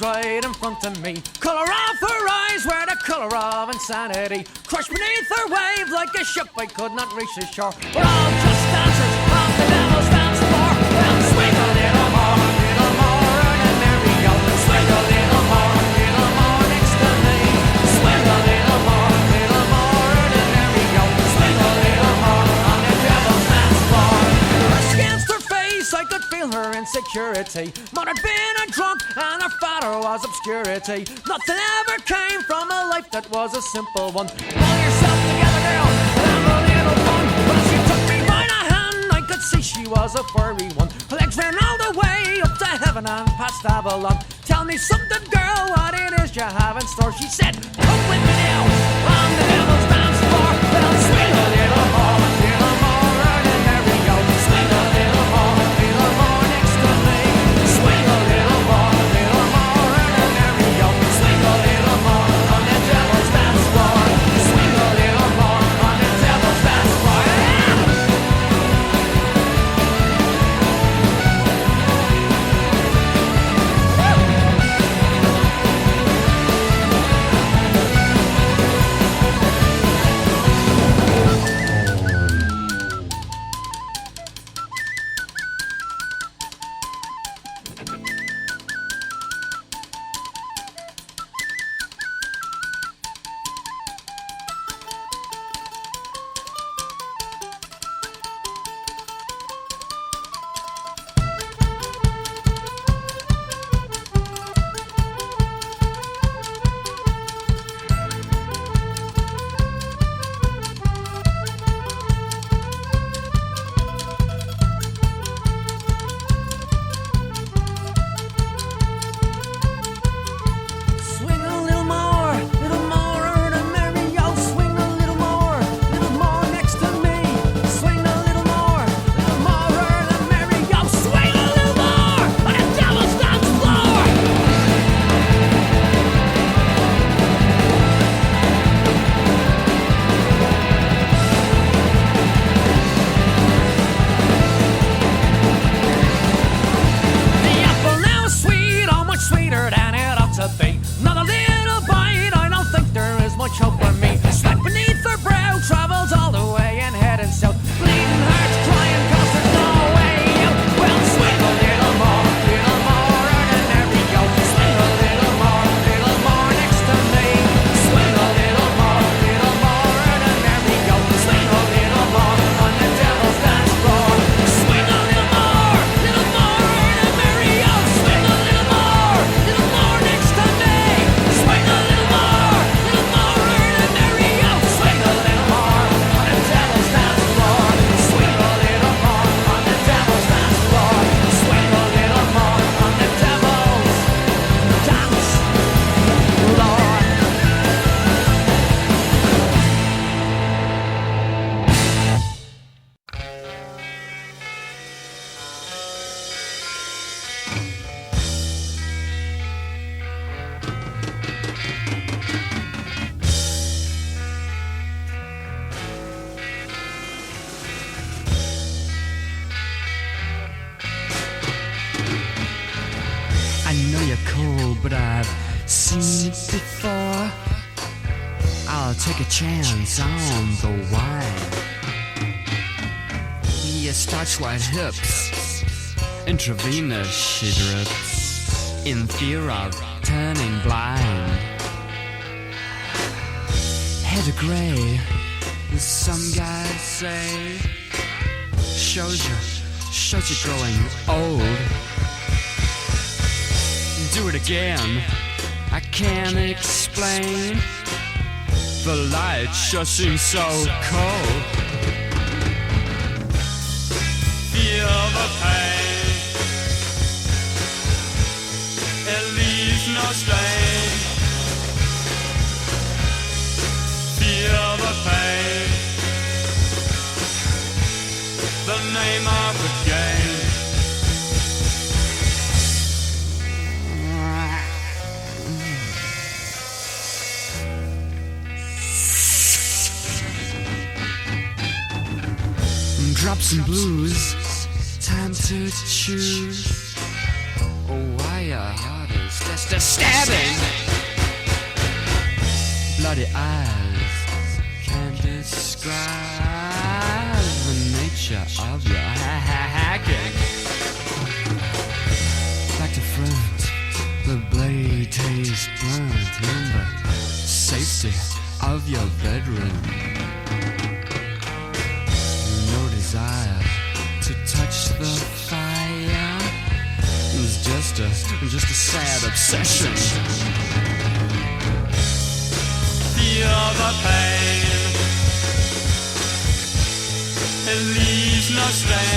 Right in front of me, color of her eyes were the color of insanity. Crushed beneath her wave like a ship I could not reach the shore. We're all just dancers on the devil's dance floor. And swing a little more, and there we go. Swing a little more next to me. Swing a little more, and there we go. Swing a little more on the devil's dance floor. Brushed against her face, I could feel her insecurity. Mother had been a drunk and her father was obscurity. Nothing ever came from a life that was a simple one. Pull yourself together, girl, and have a little fun. Well, she took me by the hand, I could see she was a furry one. Her legs ran all the way up to heaven and past Avalon. Tell me something, girl, what it is you have in store. She said, come with me now on the devil's dance floor. Well, swing a little more, and there we go. Swing a little more next to me. Swing a little more, and there we go. Swing a little more on the devil's dance floor. Swing a little more on the devil's dance floor. Swing a little more, and there we go. Swing a little more next to me. Swing a little more, and there we go. Swing a little more on the devil's dance floor. The apple now is sweet, oh much sweeter than it ought to be. Not a little bite, I don't think there is much hope for me. Sweat beneath her brow travels all the way and heading south. Bleeding hearts crying 'cause there's no way out. Well, swing a little more, and there we go. Swing a little more next to me. Swing a little more, and there we go. Swing a little more on the devil's dance floor. Swing a little more, and there we go. Swing a little more next to me. Swing a little more, and there we go. Swing a little more on the devil's dance floor. Swing a little more on the devil's dance floor. Swing a little more on the devil's dance floor. I know you're cold, but I've seen it before. I'll take a chance on the wine. Your starch white hips, intravenous she drips, in fear of turning blind. Head of gray, as some guys say, shows you growing old. Do it again, I can't explain. The light sure seems so cold. Feel the pain, it leaves no stain. Feel the pain, the name of the game. Drops and blues, time to choose. Oh, why your heart is just a stabbing. Bloody eyes can't describe the nature of your hacking. Back to front, the blade tastes blunt in the safety of your bedroom. Desire to touch the fire is just a sad obsession. Feel the pain, it leaves no stain.